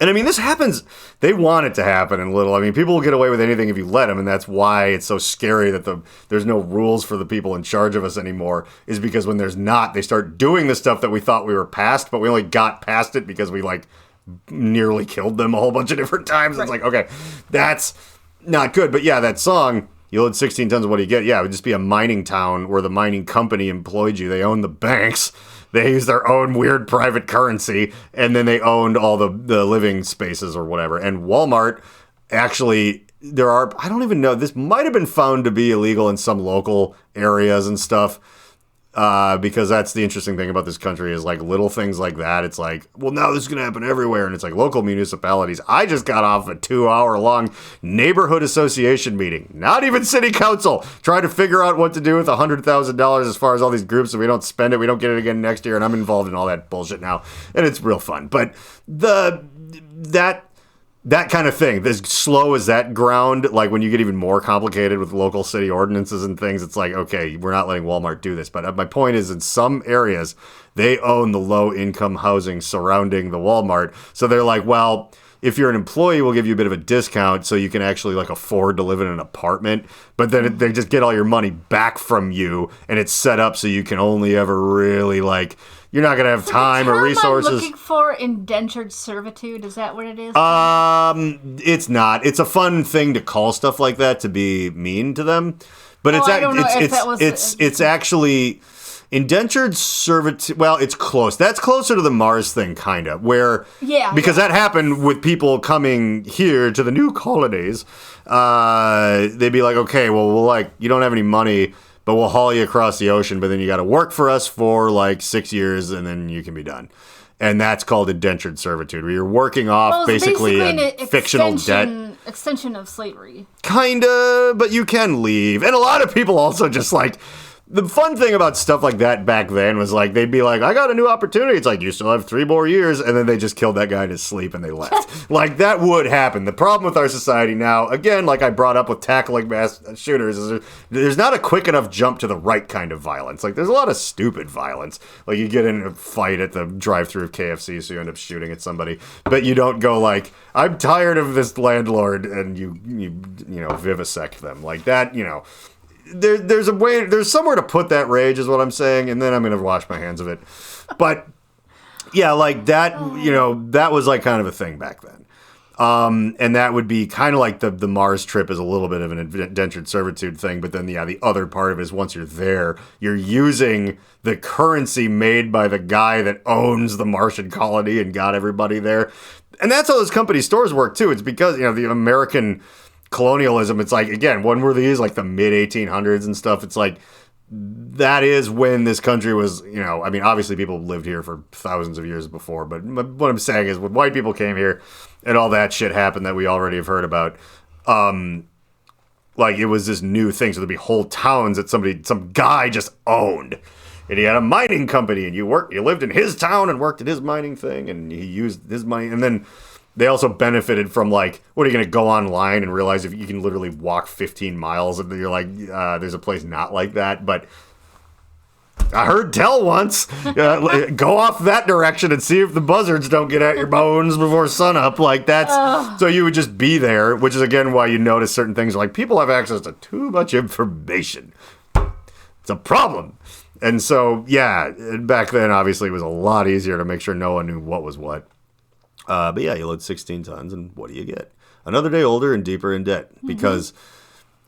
And I mean, this happens, they want it to happen in little. I mean, people will get away with anything if you let them, and that's why it's so scary that there's no rules for the people in charge of us anymore, is because when there's not, they start doing the stuff that we thought we were past, but we only got past it because we, like, nearly killed them a whole bunch of different times. Right. It's like, okay, that's not good. But yeah, that song, You load 16 tons, what do you get? Yeah, it would just be a mining town where the mining company employed you. They own the banks. They use their own weird private currency, and then they owned all the living spaces or whatever. And Walmart, actually, I don't even know, this might have been found to be illegal in some local areas and stuff. Because that's the interesting thing about this country is like little things like that. It's like, well, now this is going to happen everywhere. And it's like local municipalities. I just got off a 2-hour long neighborhood association meeting, not even city council, trying to figure out what to do with $100,000 as far as all these groups. So we don't spend it. We don't get it again next year. And I'm involved in all that bullshit now. And it's real fun. But that kind of thing, as slow as that ground, like when you get even more complicated with local city ordinances and things, it's like, okay, we're not letting Walmart do this. But my point is, in some areas, they own the low-income housing surrounding the Walmart. So they're like, well, if you're an employee, we'll give you a bit of a discount so you can actually like afford to live in an apartment. But then they just get all your money back from you, and it's set up so you can only ever really like... You're not going to have time or resources. I'm looking for indentured servitude. Is that what it is? It's not. It's a fun thing to call stuff like that to be mean to them, but it's actually indentured servitude. Well, it's close. That's closer to the Mars thing, kind of, where because that happened with people coming here to the new colonies. They'd be like, okay, well, you don't have any money, but we'll haul you across the ocean, but then you got to work for us for like 6 years, and then you can be done. And that's called indentured servitude, where you're working off basically a fictional debt. Extension of slavery. Kinda, but you can leave. And a lot of people also just like... The fun thing about stuff like that back then was like, they'd be like, I got a new opportunity. It's like, you still have 3 more years. And then they just killed that guy in his sleep and they left. Like, that would happen. The problem with our society now, again, like I brought up with tackling mass shooters, is there's not a quick enough jump to the right kind of violence. Like, there's a lot of stupid violence. Like, you get in a fight at the drive-thru of KFC, so you end up shooting at somebody. But you don't go like, I'm tired of this landlord, and you vivisect them. Like that, there's somewhere to put that rage is what I'm saying, and then I'm going to wash my hands of it. But yeah, like that, that was like kind of a thing back then. And that would be kind of like the Mars trip is a little bit of an indentured servitude thing, but then the other part of it is once you're there, you're using the currency made by the guy that owns the Martian colony and got everybody there. And that's how those company stores work too. It's because, the American colonialism, it's like, again, when were these, like the mid 1800s and stuff? It's like, that is when this country was, obviously people lived here for thousands of years before, but what I'm saying is when white people came here and all that shit happened that we already have heard about, like it was this new thing. So there'd be whole towns that some guy just owned. And he had a mining company, and you lived in his town and worked at his mining thing, and he used his money. And then they also benefited from, like, what are you going to go online and realize if you can literally walk 15 miles and you're like, there's a place not like that. But I heard tell once, go off that direction and see if the buzzards don't get at your bones before sunup. Like, that's, so you would just be there, which is, again, why you notice certain things. Like, people have access to too much information. It's a problem. And so, yeah, back then, obviously, it was a lot easier to make sure no one knew what was what. But yeah, you load 16 tons, and what do you get? Another day older and deeper in debt. Because,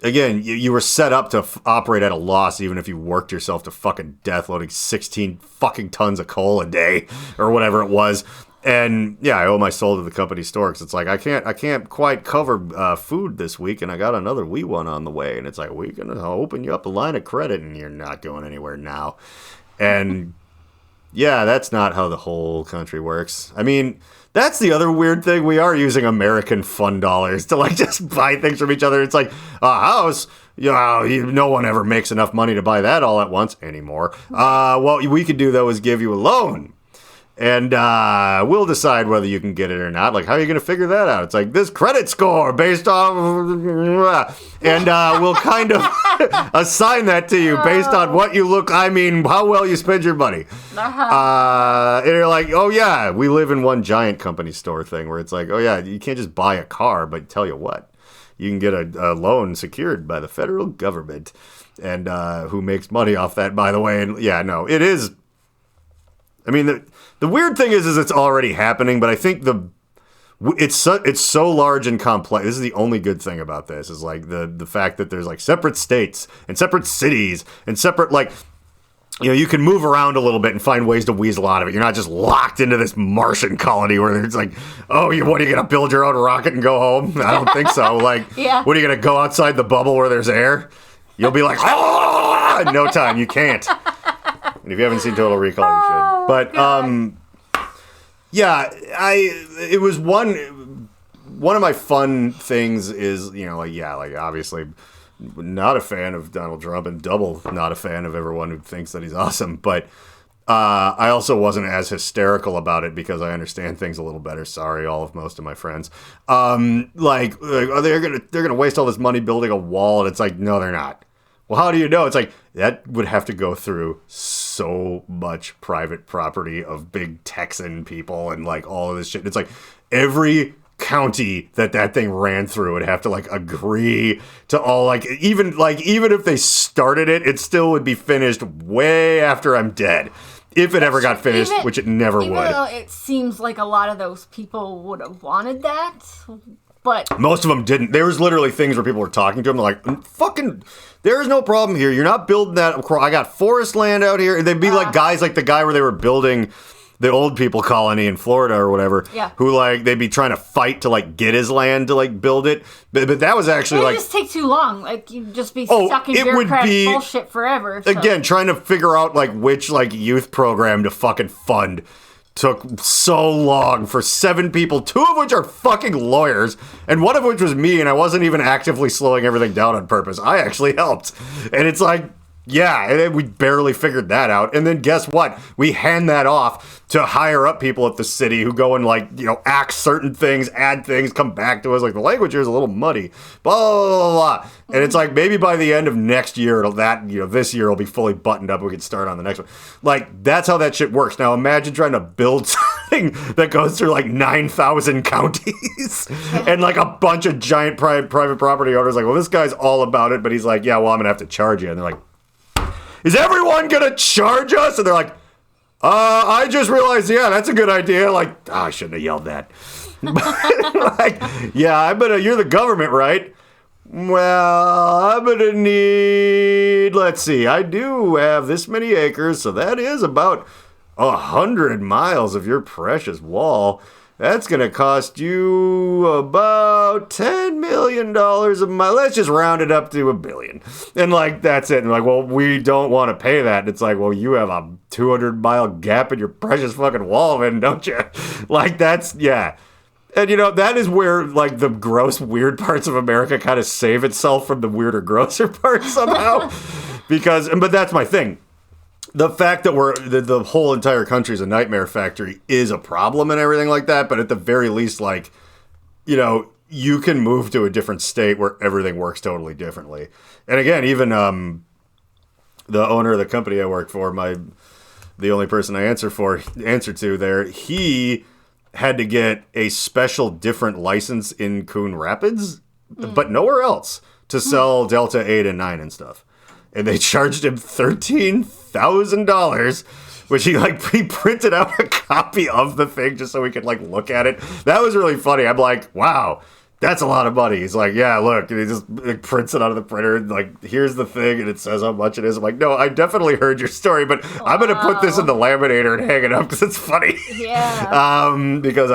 again, you were set up to operate at a loss, even if you worked yourself to fucking death, loading 16 fucking tons of coal a day, or whatever it was. And, yeah, I owe my soul to the company store, because it's like, I can't quite cover food this week, and I got another wee one on the way. And it's like, we're going to open you up a line of credit, and you're not going anywhere now. And, yeah, that's not how the whole country works. I mean, that's the other weird thing. We are using American fund dollars to, like, just buy things from each other. It's like a house, no one ever makes enough money to buy that all at once anymore. What we could do, though, is give you a loan. And we'll decide whether you can get it or not. Like, how are you going to figure that out? It's like, this credit score based off... And we'll kind of assign that to you based on what you look... how well you spend your money. And you're like, oh, yeah, we live in one giant company store thing where it's like, oh, yeah, you can't just buy a car, but tell you what, you can get a loan secured by the federal government, and who makes money off that, by the way. And, yeah, no, it is... I mean, the weird thing is it's already happening, but I think it's so large and complex. This is the only good thing about this is like the fact that there's like separate states and separate cities and separate like. You can move around a little bit and find ways to weasel out of it. You're not just locked into this Martian colony where it's like, what are you going to build your own rocket and go home? I don't think so. Like, Yeah. What are you going to go outside the bubble where there's air? You'll be like, in no time. You can't. And if you haven't seen Total Recall, you should. But, it was one of my fun things is, obviously not a fan of Donald Trump and double not a fan of everyone who thinks that he's awesome. But I also wasn't as hysterical about it because I understand things a little better. Sorry, most of my friends. They're gonna waste all this money building a wall, and it's like, no, they're not. Well, how do you know? It's like that would have to go through so much private property of big Texan people and like all of this shit. It's like every county that thing ran through would have to like agree to all even if they started it, it still would be finished way after I'm dead. If it ever got finished, which it never would. Though it seems like a lot of those people would have wanted that, but most of them didn't. There was literally things where people were talking to them like, fucking, there is no problem here. You're not building that. I got forest land out here. And they'd be like guys like the guy where they were building the old people colony in Florida or whatever, who they'd be trying to fight to get his land to build it, but that was actually it would just take too long. You'd just be stuck in bureaucratic bullshit forever. So. Again, trying to figure out which youth program to fucking fund took so long for 7 people, 2 of which are fucking lawyers, and 1 of which was me, and I wasn't even actively slowing everything down on purpose. I actually helped, and it's like. Yeah, and we barely figured that out. And then guess what? We hand that off to higher up people at the city who go and act certain things, add things, come back to us. The language here is a little muddy. Blah, blah, blah, blah. And it's maybe by the end of next year, this year will be fully buttoned up. We can start on the next one. That's how that shit works. Now imagine trying to build something that goes through 9,000 counties and a bunch of giant private property owners. Well, this guy's all about it, but he's like, yeah, well, I'm going to have to charge you. And they're like, is everyone gonna charge us? And they're like, I just realized, yeah, that's a good idea. I shouldn't have yelled that. You're the government, right? Well, I'm gonna need, let's see, I do have this many acres, so that is about 100 miles of your precious wall. That's going to cost you about $10 million a month. Let's just round it up to $1 billion. And that's it. And well, we don't want to pay that. And it's well, you have a 200-mile gap in your precious fucking wall, man, don't you? That's, yeah. And, that is where, the gross, weird parts of America kind of save itself from the weirder, grosser parts somehow. But that's my thing. The fact that the whole entire country is a nightmare factory is a problem and everything like that. But at the very least, you can move to a different state where everything works totally differently. And again, even the owner of the company I work for, the only person I answer to there, he had to get a special different license in Coon Rapids, but nowhere else to sell Delta 8 and 9 and stuff. And they charged him $13,000, which he printed out a copy of the thing just so we could look at it. That was really funny. I'm like, wow, that's a lot of money. He's like, yeah, look, and he just prints it out of the printer. And, here's the thing, and it says how much it is. I'm like, no, I definitely heard your story, but I'm going to put this in the laminator and hang it up because it's funny. Yeah. Because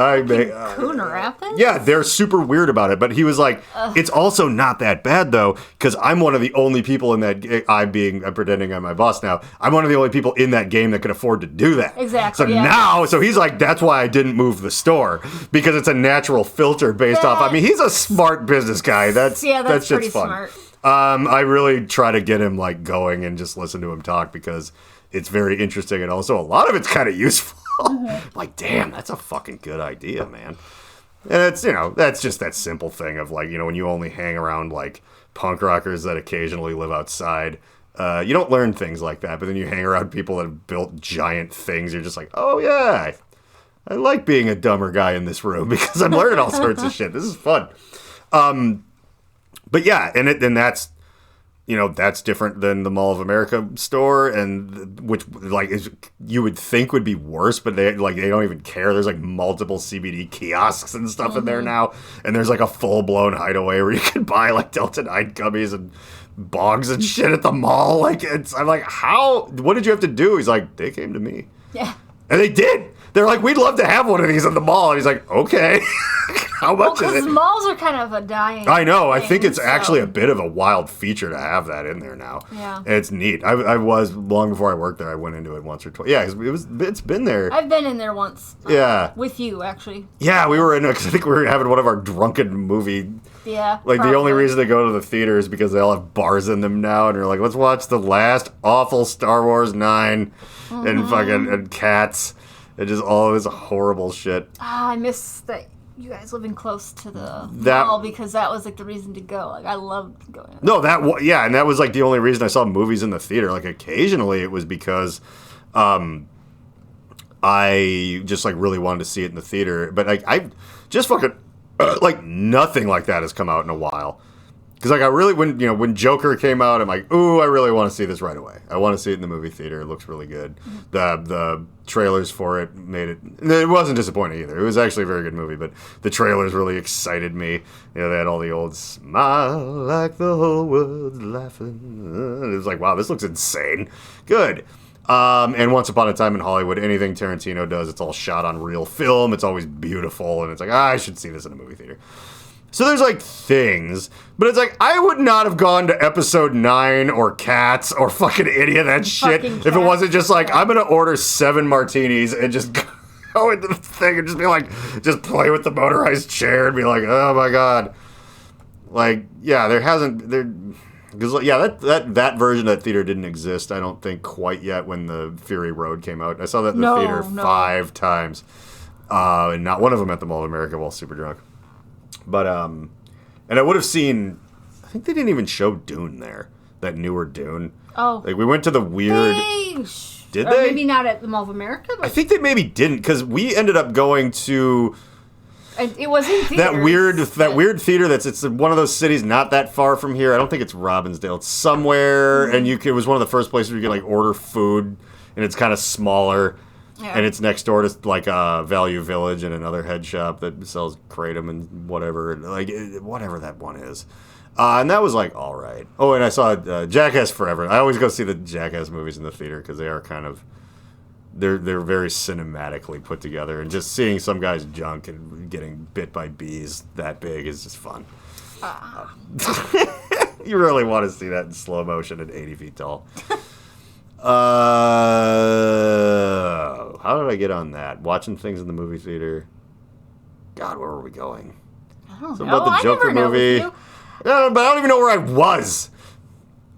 Coon Rapids? Yeah, they're super weird about it. But he was like, it's also not that bad, though, because I'm one of the only people in that I'm pretending I'm my boss now. I'm one of the only people in that game that can afford to do that. Exactly. So he's like, that's why I didn't move the store, because it's a natural filter based off. I mean, he's a smart business guy. That's pretty fun. Smart. I really try to get him going and just listen to him talk because it's very interesting, and also a lot of it's kind of useful. Damn, that's a fucking good idea, man. And it's, that's just that simple thing of when you only hang around punk rockers that occasionally live outside, you don't learn things like that. But then you hang around people that have built giant things. You're just like, oh yeah, I like being a dumber guy in this room because I'm learning all sorts of shit. This is fun. But yeah, and that's, that's different than the Mall of America store, and which you would think would be worse, but they don't even care. There's multiple CBD kiosks and stuff in there now, and there's a full blown hideaway where you can buy Delta 9 gummies and bogs and shit at the mall. I'm like, how? What did you have to do? He's like, they came to me. Yeah. And they did. They're like, we'd love to have one of these at the mall. And he's like, okay. How much is it? Because malls are kind of a dying I know. thing, I think it's actually a bit of a wild feature to have that in there now. Yeah. And it's neat. I was, long before I worked there, I went into it once or twice. Yeah, it's been there. I've been in there once. Yeah. With you, actually. Yeah, we were in it because I think we were having one of our drunken movie. Yeah. The only reason to go to the theater is because they all have bars in them now, and you're like, let's watch the last awful Star Wars 9 and fucking and Cats. And just all this horrible shit. I miss that you guys living close to the mall, because that was the reason to go. I loved going. No, and that was the only reason I saw movies in the theater. Occasionally it was because I just really wanted to see it in the theater. But I just fucking nothing like that has come out in a while. Because I really, when Joker came out, I'm like, ooh, I really want to see this right away. I want to see it in the movie theater. It looks really good. The trailers for it made it wasn't disappointing either. It was actually a very good movie, but the trailers really excited me. They had all the old smile like the whole world's laughing. It was like, wow, this looks insane. Good. And Once Upon a Time in Hollywood, anything Tarantino does, it's all shot on real film. It's always beautiful, and it's I should see this in a movie theater. So there's things, but it's I would not have gone to episode 9 or Cats or fucking any of that shit if it wasn't just I'm gonna order 7 martinis and just go into the thing and just be just play with the motorized chair and be like, oh my god. That version of that theater didn't exist, I don't think, quite yet when the Fury Road came out. I saw that in the theater 5 times, and not one of them at the Mall of America while super drunk. But, and I would have seen, I think they didn't even show Dune there, that newer Dune. Oh. We went to the weird... Did they? Maybe not at the Mall of America, but... I think they maybe didn't, because we ended up going to... It was in theaters. That weird theater it's one of those cities not that far from here. I don't think it's Robbinsdale. It's somewhere, and it was one of the first places where you could, order food, and it's kind of smaller. Yeah. And it's next door to Value Village and another head shop that sells kratom and whatever, whatever that one is. And that was all right. Oh, and I saw Jackass Forever. I always go see the Jackass movies in the theater because they are they're very cinematically put together, and just seeing some guy's junk and getting bit by bees that big is just fun. You really want to see that in slow motion at 80 feet tall. How did I get on that? Watching things in the movie theater. God, where were we going? I don't know. About the Joker movie. Yeah, but I don't even know where I was.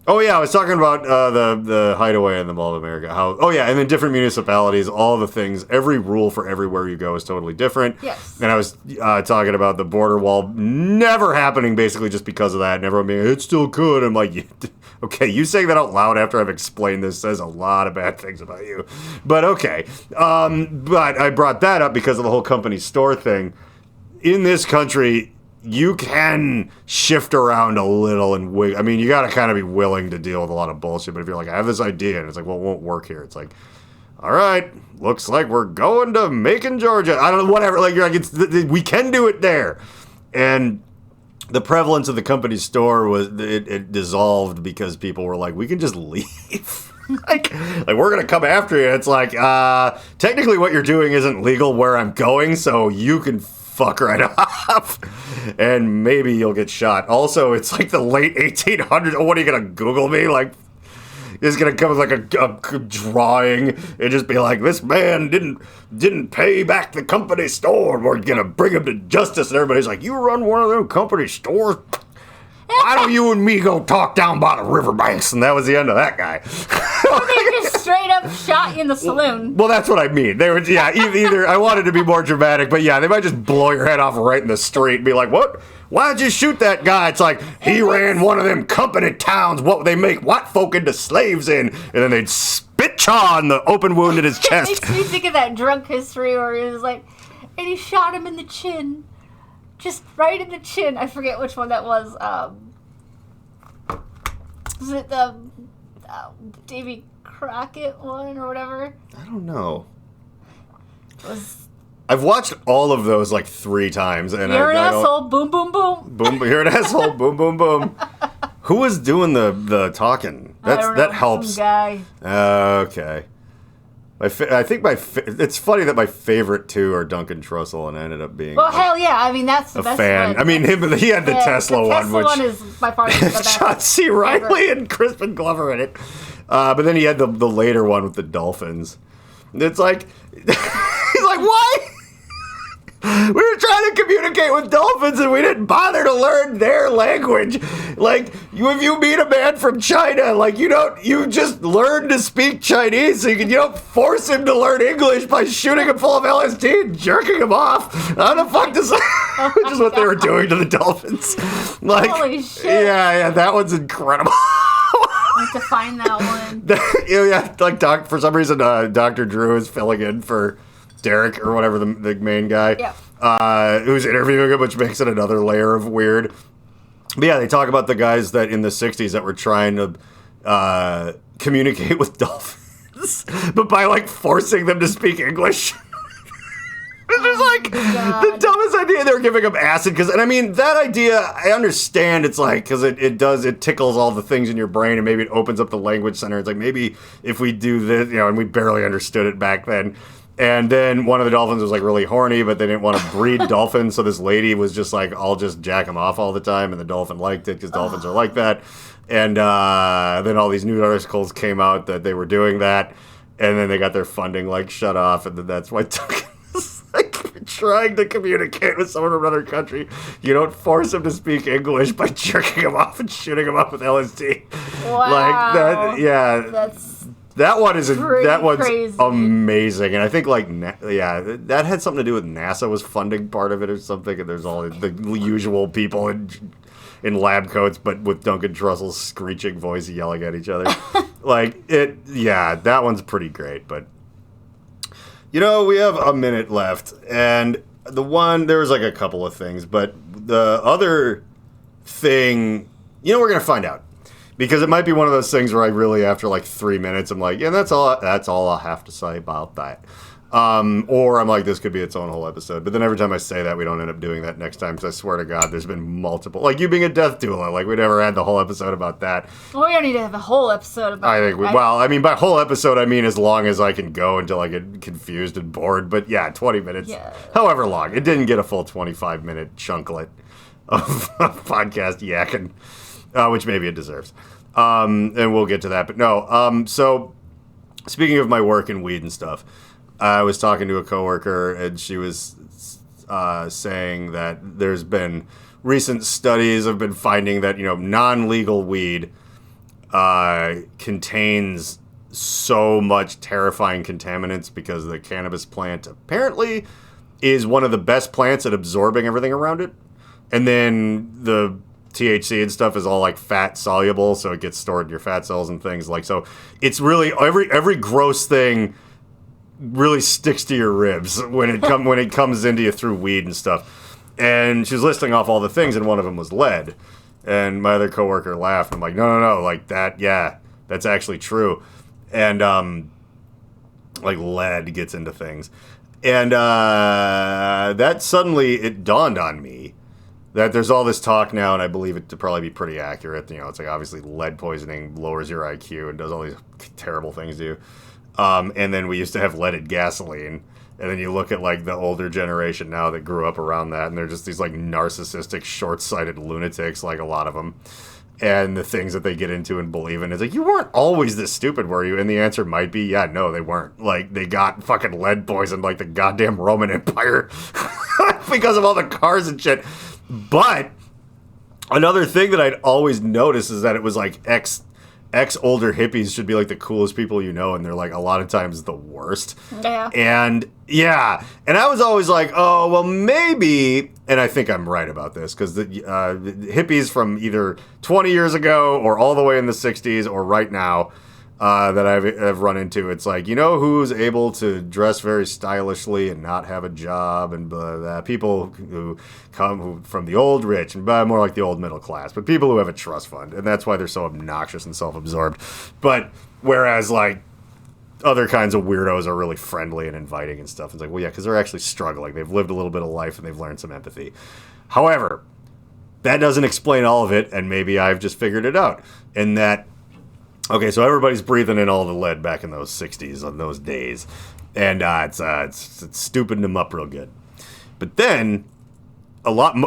Oh yeah, I was talking about the hideaway in the Mall of America. And then different municipalities, all the things. Every rule for everywhere you go is totally different. Yes. And I was talking about the border wall never happening, basically just because of that, and everyone being, it still could. I'm like, okay, you saying that out loud after I've explained this says a lot of bad things about you. But okay. But I brought that up because of the whole company store thing. In this country, you can shift around a little and wig. I mean, you got to kind of be willing to deal with a lot of bullshit. But if you're I have this idea, and it's well, it won't work here. It's all right, looks like we're going to Macon, Georgia. I don't know, whatever. We can do it there. And the prevalence of the company store was it dissolved because people were we can just leave. We're gonna come after you. It's technically what you're doing isn't legal where I'm going, so you can fuck right off, and maybe you'll get shot. Also, it's the late 1800s. Oh, what are you gonna Google me? It's gonna come with a drawing and just be this man didn't pay back the company store. We're gonna bring him to justice. And everybody's you run one of them company stores? Why don't you and me go talk down by the riverbanks? And that was the end of that guy. They just straight up shot you in the saloon. Well, that's what I mean. They were, either I wanted to be more dramatic, but they might just blow your head off right in the street and be like, what? Why'd you shoot that guy? It's he ran one of them company towns, what they make white folk into slaves in, and then they'd spit chaw on the open wound in his chest. It makes me think of that drunk history where he was and he shot him in the chin. Just right in the chin. I forget which one that was. Was it the Davy Crockett one or whatever? I don't know. It was... I've watched all of those like 3 times, and You're an I asshole. Boom, boom, boom. Boom! You're an asshole. Boom! Boom! Boom! Who was doing the talking? I don't know, That helps. Some guy. Okay. It's funny that my favorite 2 are Duncan Trussell, and I ended up being Well, hell yeah. I mean, that's the a best fan. one. I mean, he had the Tesla one, Tesla which one is by far the best. John C. Reilly and Crispin Glover in it. But then he had the later one with the dolphins. It's like he's like, why? We were trying to communicate with dolphins and we didn't bother to learn their language. Like, if you meet a man from China, like, you just learn to speak Chinese, so you don't force him to learn English by shooting him full of LSD and jerking him off. How the fuck does that, which is what they were doing to the dolphins. Like, holy shit. Yeah, that one's incredible. I have to find that one. Yeah, like, for some reason, Dr. Drew is filling in for Derek or whatever, the main guy, who's interviewing him, which makes it another layer of weird. But yeah, they talk about the guys that in the 60s that were trying to communicate with dolphins, but by like forcing them to speak English. It's just like the dumbest idea. They were giving them acid and I mean, that idea, I understand. It's like, because it tickles all the things in your brain, and maybe it opens up the language center. It's like, maybe if we do this, and we barely understood it back then. And then one of the dolphins was like really horny, but they didn't want to breed dolphins. So this lady was just like, I'll just jack him off all the time. And the dolphin liked it because dolphins are like that. And then all these news articles came out that they were doing that. And then they got their funding like shut off. And then that's why Duncan was like trying to communicate with someone from another country. You don't force him to speak English by jerking him off and shooting him up with LSD. Wow. Like that, yeah. That one's crazy. Amazing, and I think that had something to do with NASA was funding part of it or something. And there's all the usual people in lab coats, but with Duncan Trussell's screeching voice yelling at each other. That one's pretty great. But we have a minute left, and there was like a couple of things, but the other thing, we're gonna find out. Because it might be one of those things where I really, after like 3 minutes, I'm like, yeah, that's all I have to say about that. Or I'm like, this could be its own whole episode. But then every time I say that, we don't end up doing that next time. Because I swear to God, there's been multiple. Like you being a death doula. Like we never had the whole episode about that. Well, we don't need to have a whole episode about it. I mean, by whole episode, I mean as long as I can go until I get confused and bored. But yeah, 20 minutes. Yeah. However long. It didn't get a full 25-minute chunklet of podcast yakking. Which maybe it deserves. And we'll get to that. But no, so speaking of my work and weed and stuff, I was talking to a coworker, and she was saying that there's been recent studies have been finding that, non-legal weed contains so much terrifying contaminants because the cannabis plant apparently is one of the best plants at absorbing everything around it. And then the THC and stuff is all like fat soluble, so it gets stored in your fat cells and things like so. It's really every gross thing really sticks to your ribs when it comes into you through weed and stuff. And she was listing off all the things, and one of them was lead. And my other coworker laughed. I'm like, no, like that, yeah, that's actually true. And like lead gets into things, and that suddenly it dawned on me that there's all this talk now, and I believe it to probably be pretty accurate. It's like obviously lead poisoning lowers your IQ and does all these terrible things to you. And then we used to have leaded gasoline. And then you look at like the older generation now that grew up around that, and they're just these like narcissistic, short-sighted lunatics, like a lot of them. And the things that they get into and believe in. It's like, you weren't always this stupid, were you? And the answer might be, yeah, no, they weren't. Like, they got fucking lead poisoned like the goddamn Roman Empire because of all the cars and shit. But another thing that I'd always noticed is that it was like ex older hippies should be like the coolest people and they're like a lot of times the worst. Yeah. And I was always like, oh, well, maybe, and I think I'm right about this, because the hippies from either 20 years ago or all the way in the 60s or right now, that I've run into. It's like, you know who's able to dress very stylishly and not have a job and blah, blah, people who come from the old rich and more like the old middle class, but people who have a trust fund, and that's why they're so obnoxious and self-absorbed. But whereas like other kinds of weirdos are really friendly and inviting and stuff. It's like, well, yeah, because they're actually struggling. They've lived a little bit of life and they've learned some empathy. However, that doesn't explain all of it, and maybe I've just figured it out. In that, okay, so everybody's breathing in all the lead back in those 60s, on those days, and it's stupiding them up real good. But then,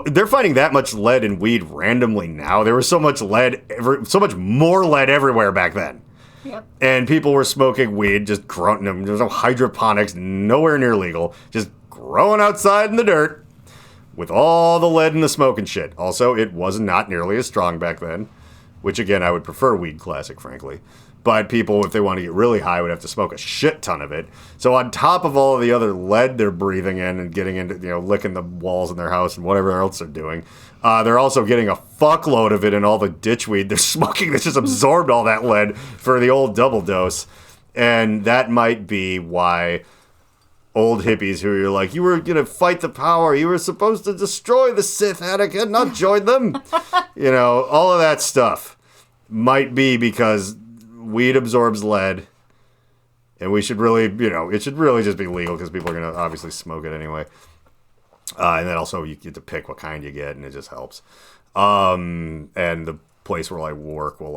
they're finding that much lead in weed randomly now. There was so much so much more lead everywhere back then. Yep. And people were smoking weed, just growing them. There's no hydroponics, nowhere near legal, just growing outside in the dirt with all the lead in the smoke and shit. Also, it was not nearly as strong back then, which again, I would prefer Weed Classic, frankly. But people, if they want to get really high, would have to smoke a shit ton of it. So on top of all of the other lead they're breathing in and getting into, licking the walls in their house and whatever else they're doing, they're also getting a fuckload of it in all the ditchweed they're smoking that's just absorbed all that lead for the old double dose. And that might be why old hippies who you're like, you were going to fight the power, you were supposed to destroy the Sith, Anakin, not join them. All of that stuff might be because weed absorbs lead, and we should really, it should really just be legal because people are going to obviously smoke it anyway. And then also you get to pick what kind you get, and it just helps. And the place where I work will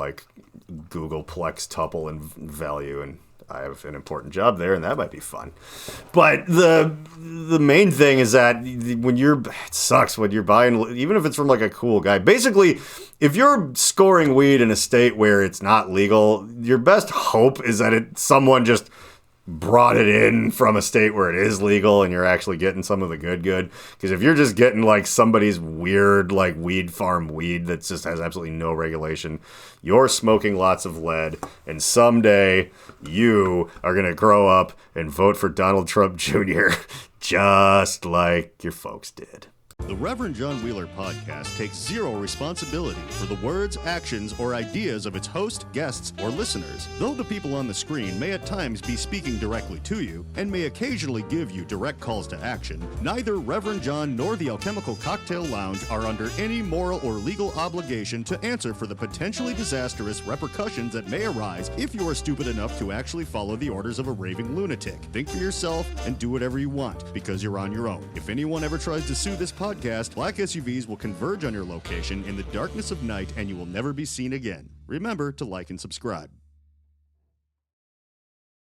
Google Plex, tuple, and value, and I have an important job there, and that might be fun. But the main thing is that it sucks when you're buying, even if it's from a cool guy. Basically, if you're scoring weed in a state where it's not legal, your best hope is that someone just brought it in from a state where it is legal and you're actually getting some of the good. Because if you're just getting somebody's weird weed farm weed that just has absolutely no regulation, you're smoking lots of lead, and someday you are going to grow up and vote for Donald Trump Jr. just like your folks did. The Reverend John Wheeler podcast takes zero responsibility for the words, actions, or ideas of its host, guests, or listeners. Though the people on the screen may at times be speaking directly to you and may occasionally give you direct calls to action, neither Reverend John nor the Alchemical Cocktail Lounge are under any moral or legal obligation to answer for the potentially disastrous repercussions that may arise if you are stupid enough to actually follow the orders of a raving lunatic. Think for yourself and do whatever you want, because you're on your own. If anyone ever tries to sue this podcast, black SUVs will converge on your location in the darkness of night and you will never be seen again. Remember to like and subscribe.